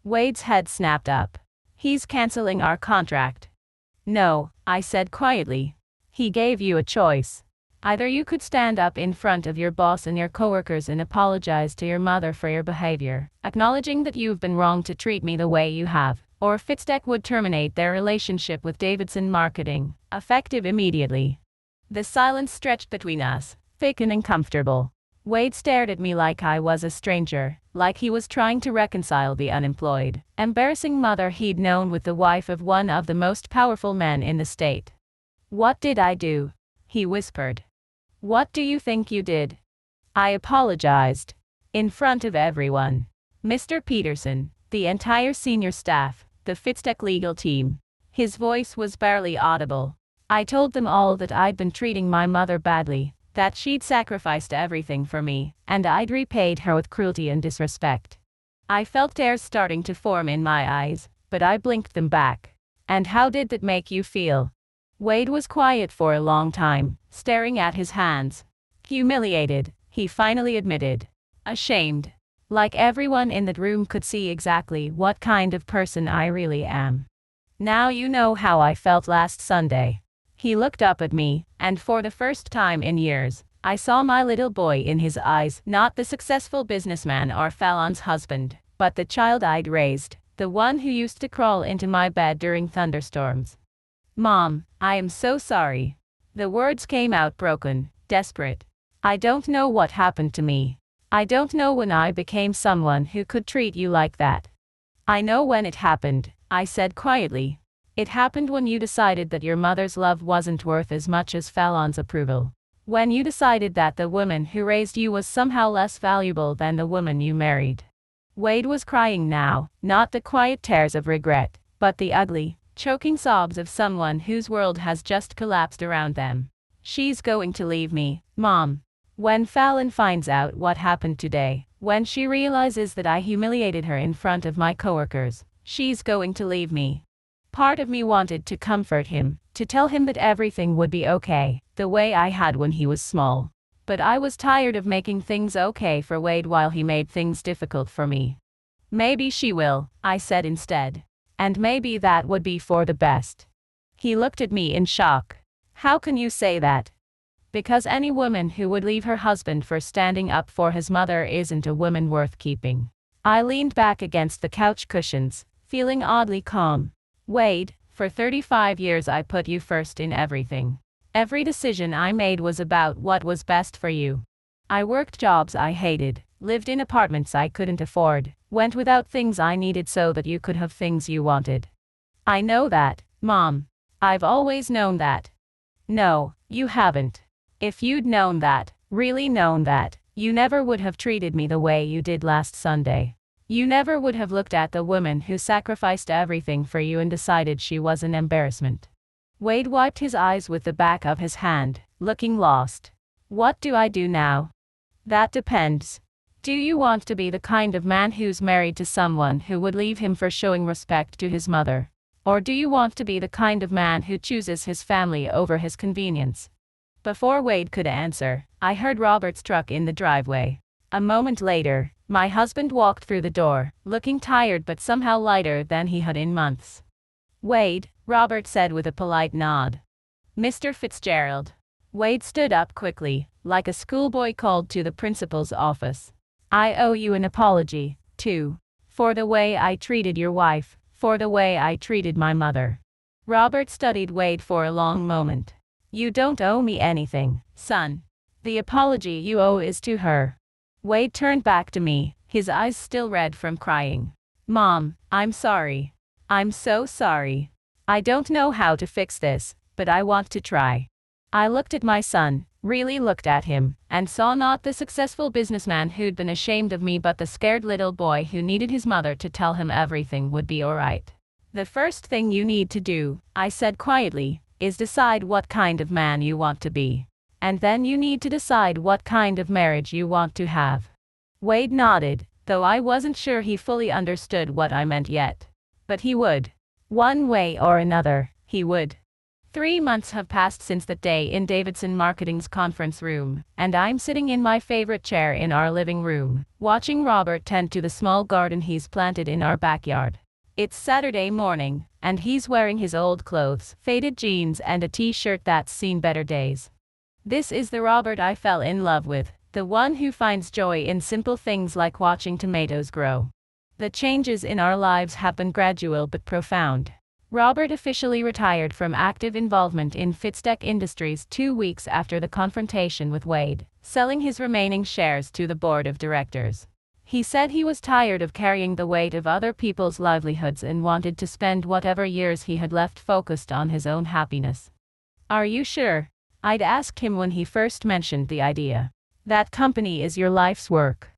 Wade's head snapped up. He's canceling our contract. No, I said quietly. He gave you a choice. Either you could stand up in front of your boss and your coworkers and apologize to your mother for your behavior, acknowledging that you've been wrong to treat me the way you have, or Fitztech would terminate their relationship with Davidson Marketing, effective immediately. The silence stretched between us, thick and uncomfortable. Wade stared at me like I was a stranger, like he was trying to reconcile the unemployed, embarrassing mother he'd known with the wife of one of the most powerful men in the state. What did I do? He whispered. What do you think you did? I apologized. In front of everyone. Mr. Peterson, the entire senior staff, the Fitztech legal team. His voice was barely audible. I told them all that I'd been treating my mother badly, that she'd sacrificed everything for me, and I'd repaid her with cruelty and disrespect. I felt tears starting to form in my eyes, but I blinked them back. And how did that make you feel? Wade was quiet for a long time, staring at his hands. Humiliated, he finally admitted. Ashamed. Like everyone in that room could see exactly what kind of person I really am. Now you know how I felt last Sunday. He looked up at me, and for the first time in years, I saw my little boy in his eyes, not the successful businessman or Fallon's husband, but the child I'd raised, the one who used to crawl into my bed during thunderstorms. Mom, I am so sorry. The words came out broken, desperate. I don't know what happened to me. I don't know when I became someone who could treat you like that. I know when it happened, I said quietly. It happened when you decided that your mother's love wasn't worth as much as Fallon's approval. When you decided that the woman who raised you was somehow less valuable than the woman you married. Wade was crying now, not the quiet tears of regret, but the ugly, choking sobs of someone whose world has just collapsed around them. She's going to leave me, Mom. When Fallon finds out what happened today, when she realizes that I humiliated her in front of my coworkers, she's going to leave me. Part of me wanted to comfort him, to tell him that everything would be okay, the way I had when he was small. But I was tired of making things okay for Wade while he made things difficult for me. Maybe she will, I said instead. And maybe that would be for the best. He looked at me in shock. How can you say that? Because any woman who would leave her husband for standing up for his mother isn't a woman worth keeping. I leaned back against the couch cushions, feeling oddly calm. Wade, for 35 years I put you first in everything. Every decision I made was about what was best for you. I worked jobs I hated, lived in apartments I couldn't afford, went without things I needed so that you could have things you wanted. I know that, Mom. I've always known that. No, you haven't. If you'd known that, really known that, you never would have treated me the way you did last Sunday. You never would have looked at the woman who sacrificed everything for you and decided she was an embarrassment. Wade wiped his eyes with the back of his hand, looking lost. What do I do now? That depends. Do you want to be the kind of man who's married to someone who would leave him for showing respect to his mother? Or do you want to be the kind of man who chooses his family over his convenience? Before Wade could answer, I heard Robert's truck in the driveway. A moment later, my husband walked through the door, looking tired but somehow lighter than he had in months. "Wade," Robert said with a polite nod. "Mr. Fitzgerald." Wade stood up quickly, like a schoolboy called to the principal's office. "I owe you an apology, too. For the way I treated your wife, for the way I treated my mother." Robert studied Wade for a long moment. "You don't owe me anything, son. The apology you owe is to her." Wade turned back to me, his eyes still red from crying. "Mom, I'm sorry. I'm so sorry. I don't know how to fix this, but I want to try." I looked at my son, really looked at him, and saw not the successful businessman who'd been ashamed of me but the scared little boy who needed his mother to tell him everything would be alright. "The first thing you need to do," I said quietly, "is decide what kind of man you want to be. And then you need to decide what kind of marriage you want to have." Wade nodded, though I wasn't sure he fully understood what I meant yet. But he would. One way or another, he would. 3 months have passed since that day in Davidson Marketing's conference room, and I'm sitting in my favorite chair in our living room, watching Robert tend to the small garden he's planted in our backyard. It's Saturday morning, and he's wearing his old clothes, faded jeans and a t-shirt that's seen better days. This is the Robert I fell in love with, the one who finds joy in simple things like watching tomatoes grow. The changes in our lives have been gradual but profound. Robert officially retired from active involvement in Fitztech Industries 2 weeks after the confrontation with Wade, selling his remaining shares to the board of directors. He said he was tired of carrying the weight of other people's livelihoods and wanted to spend whatever years he had left focused on his own happiness. "Are you sure?" I'd asked him when he first mentioned the idea. "That company is your life's work."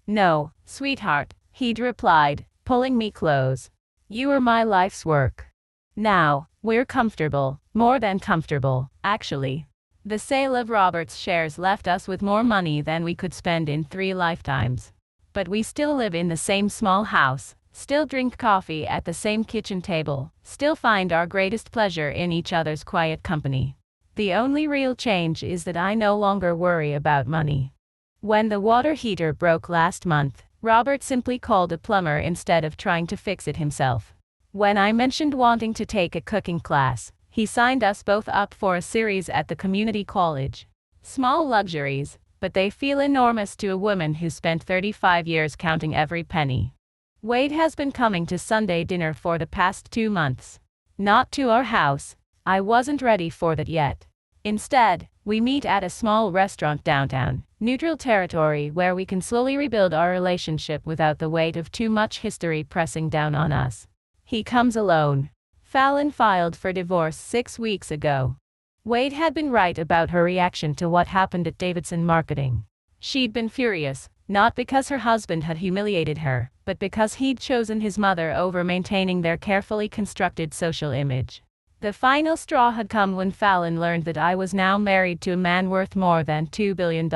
"No, sweetheart," he'd replied, pulling me close. "You are my life's work. Now, we're comfortable, more than comfortable, actually." The sale of Robert's shares left us with more money than we could spend in 3 lifetimes. But we still live in the same small house, still drink coffee at the same kitchen table, still find our greatest pleasure in each other's quiet company. The only real change is that I no longer worry about money. When the water heater broke last month, Robert simply called a plumber instead of trying to fix it himself. When I mentioned wanting to take a cooking class, he signed us both up for a series at the community college. Small luxuries, but they feel enormous to a woman who spent 35 years counting every penny. Wade has been coming to Sunday dinner for the past 2 months. Not to our house. I wasn't ready for that yet. Instead, we meet at a small restaurant downtown, neutral territory where we can slowly rebuild our relationship without the weight of too much history pressing down on us. He comes alone. Fallon filed for divorce 6 weeks ago. Wade had been right about her reaction to what happened at Davidson Marketing. She'd been furious, not because her husband had humiliated her, but because he'd chosen his mother over maintaining their carefully constructed social image. The final straw had come when Fallon learned that I was now married to a man worth more than $2 billion.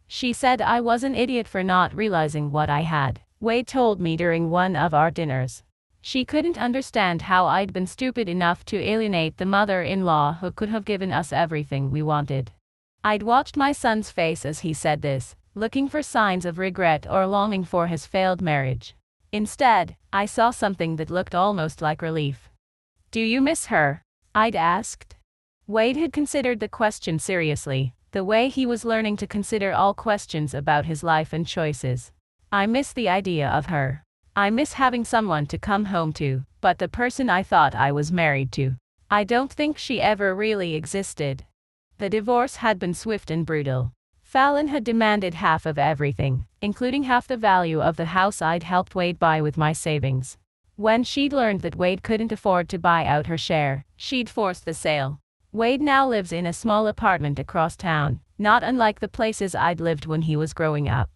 She said I was an idiot for not realizing what I had, Wade told me during one of our dinners. She couldn't understand how I'd been stupid enough to alienate the mother-in-law who could have given us everything we wanted. I'd watched my son's face as he said this, looking for signs of regret or longing for his failed marriage. Instead, I saw something that looked almost like relief. "Do you miss her?" I'd asked. Wade had considered the question seriously, the way he was learning to consider all questions about his life and choices. "I miss the idea of her. I miss having someone to come home to, but the person I thought I was married to. I don't think she ever really existed." The divorce had been swift and brutal. Fallon had demanded half of everything, including half the value of the house I'd helped Wade buy with my savings. When she'd learned that Wade couldn't afford to buy out her share, she'd forced the sale. Wade now lives in a small apartment across town, not unlike the places I'd lived when he was growing up.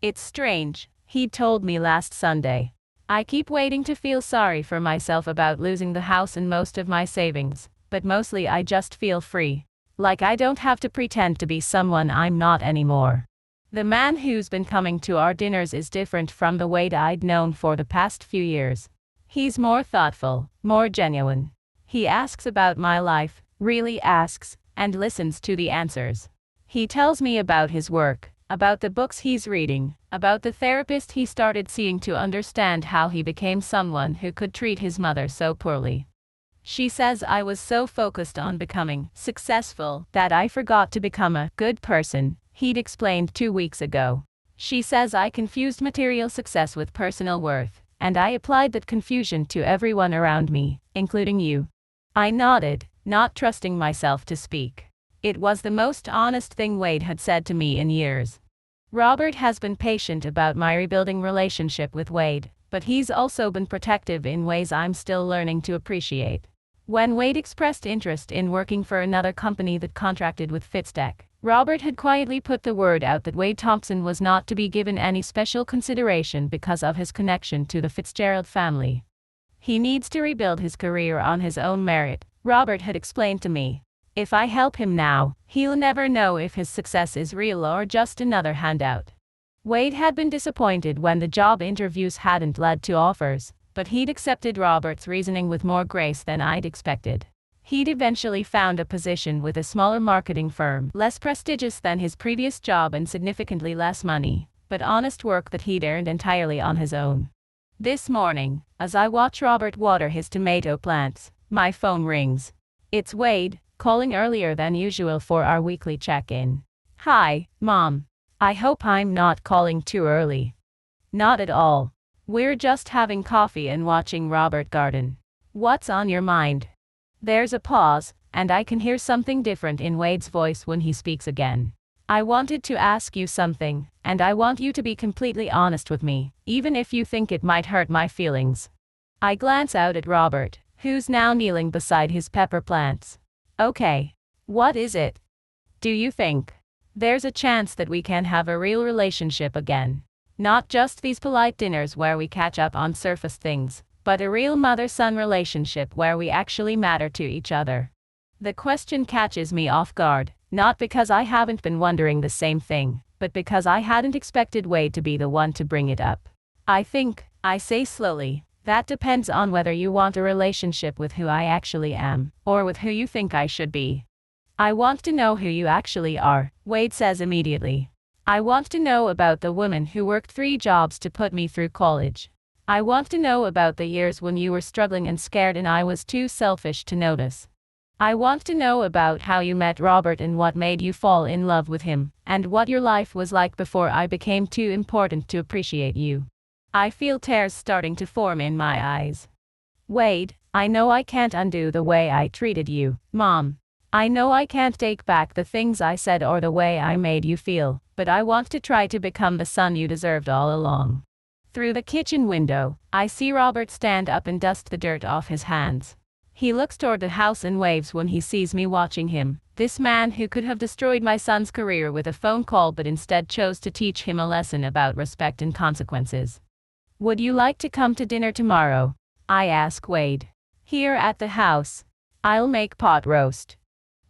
"It's strange," he'd told me last Sunday. "I keep waiting to feel sorry for myself about losing the house and most of my savings, but mostly I just feel free. Like I don't have to pretend to be someone I'm not anymore." The man who's been coming to our dinners is different from the Wade I'd known for the past few years. He's more thoughtful, more genuine. He asks about my life, really asks, and listens to the answers. He tells me about his work, about the books he's reading, about the therapist he started seeing to understand how he became someone who could treat his mother so poorly. She says I was so focused on becoming successful that I forgot to become a good person, he'd explained 2 weeks ago. She says I confused material success with personal worth, and I applied that confusion to everyone around me, including you. I nodded, not trusting myself to speak. It was the most honest thing Wade had said to me in years. Robert has been patient about my rebuilding relationship with Wade, but he's also been protective in ways I'm still learning to appreciate. When Wade expressed interest in working for another company that contracted with Fitztech, Robert had quietly put the word out that Wade Thompson was not to be given any special consideration because of his connection to the Fitzgerald family. He needs to rebuild his career on his own merit, Robert had explained to me. If I help him now, he'll never know if his success is real or just another handout. Wade had been disappointed when the job interviews hadn't led to offers, but he'd accepted Robert's reasoning with more grace than I'd expected. He'd eventually found a position with a smaller marketing firm, less prestigious than his previous job and significantly less money, but honest work that he'd earned entirely on his own. This morning, as I watch Robert water his tomato plants, my phone rings. It's Wade, calling earlier than usual for our weekly check-in. Hi, Mom. I hope I'm not calling too early. Not at all. We're just having coffee and watching Robert garden. What's on your mind? There's a pause, and I can hear something different in Wade's voice when he speaks again. I wanted to ask you something, and I want you to be completely honest with me, even if you think it might hurt my feelings. I glance out at Robert, who's now kneeling beside his pepper plants. Okay. What is it? Do you think there's a chance that we can have a real relationship again? Not just these polite dinners where we catch up on surface things, but a real mother-son relationship where we actually matter to each other. The question catches me off guard, not because I haven't been wondering the same thing, but because I hadn't expected Wade to be the one to bring it up. I think, I say slowly, that depends on whether you want a relationship with who I actually am, or with who you think I should be. I want to know who you actually are, Wade says immediately. I want to know about the woman who worked 3 jobs to put me through college. I want to know about the years when you were struggling and scared and I was too selfish to notice. I want to know about how you met Robert and what made you fall in love with him, and what your life was like before I became too important to appreciate you. I feel tears starting to form in my eyes. Wade, I know I can't undo the way I treated you, Mom. I know I can't take back the things I said or the way I made you feel, but I want to try to become the son you deserved all along. Through the kitchen window, I see Robert stand up and dust the dirt off his hands. He looks toward the house and waves when he sees me watching him, this man who could have destroyed my son's career with a phone call but instead chose to teach him a lesson about respect and consequences. Would you like to come to dinner tomorrow? I ask Wade. Here at the house. I'll make pot roast.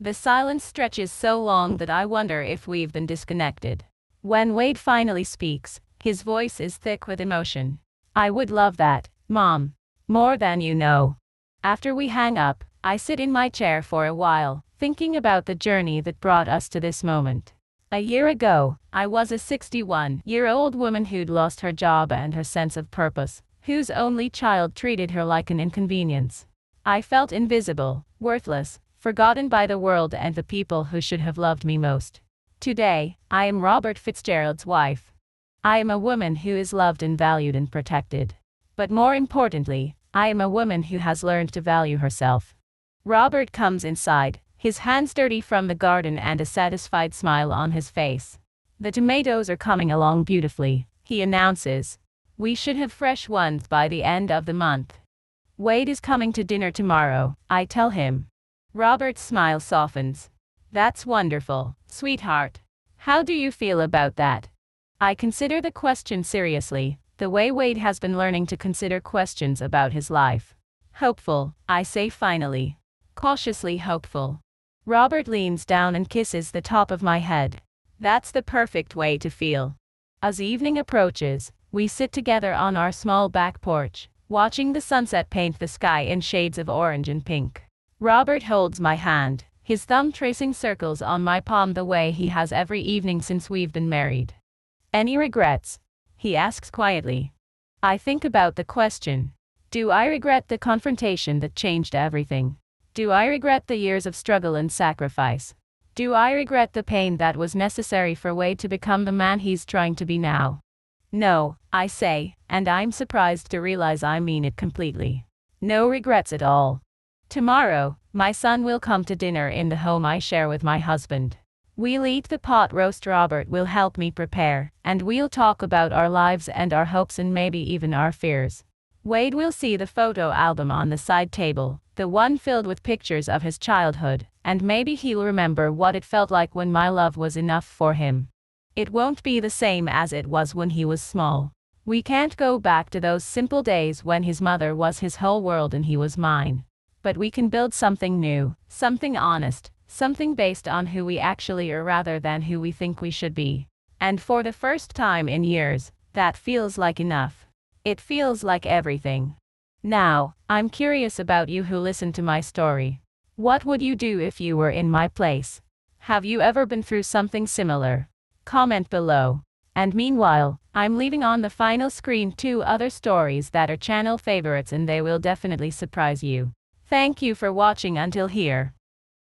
The silence stretches so long that I wonder if we've been disconnected. When Wade finally speaks, his voice is thick with emotion. I would love that, Mom. More than you know. After we hang up, I sit in my chair for a while, thinking about the journey that brought us to this moment. A year ago, I was a 61-year-old woman who'd lost her job and her sense of purpose, whose only child treated her like an inconvenience. I felt invisible, worthless, forgotten by the world and the people who should have loved me most. Today, I am Robert Fitzgerald's wife. I am a woman who is loved and valued and protected. But more importantly, I am a woman who has learned to value herself. Robert comes inside, his hands dirty from the garden and a satisfied smile on his face. The tomatoes are coming along beautifully, he announces. We should have fresh ones by the end of the month. Wade is coming to dinner tomorrow, I tell him. Robert's smile softens. That's wonderful, sweetheart. How do you feel about that? I consider the question seriously, the way Wade has been learning to consider questions about his life. Hopeful, I say finally. Cautiously hopeful. Robert leans down and kisses the top of my head. That's the perfect way to feel. As evening approaches, we sit together on our small back porch, watching the sunset paint the sky in shades of orange and pink. Robert holds my hand, his thumb tracing circles on my palm the way he has every evening since we've been married. Any regrets? He asks quietly. I think about the question. Do I regret the confrontation that changed everything? Do I regret the years of struggle and sacrifice? Do I regret the pain that was necessary for Wade to become the man he's trying to be now? No, I say, and I'm surprised to realize I mean it completely. No regrets at all. Tomorrow, my son will come to dinner in the home I share with my husband. We'll eat the pot roast Robert will help me prepare, and we'll talk about our lives and our hopes and maybe even our fears. Wade will see the photo album on the side table, the one filled with pictures of his childhood, and maybe he'll remember what it felt like when my love was enough for him. It won't be the same as it was when he was small. We can't go back to those simple days when his mother was his whole world and he was mine. But we can build something new, something honest, something based on who we actually are rather than who we think we should be. And for the first time in years, that feels like enough. It feels like everything. Now, I'm curious about you who listen to my story. What would you do if you were in my place? Have you ever been through something similar? Comment below. And meanwhile, I'm leaving on the final screen 2 other stories that are channel favorites and they will definitely surprise you. Thank you for watching until here.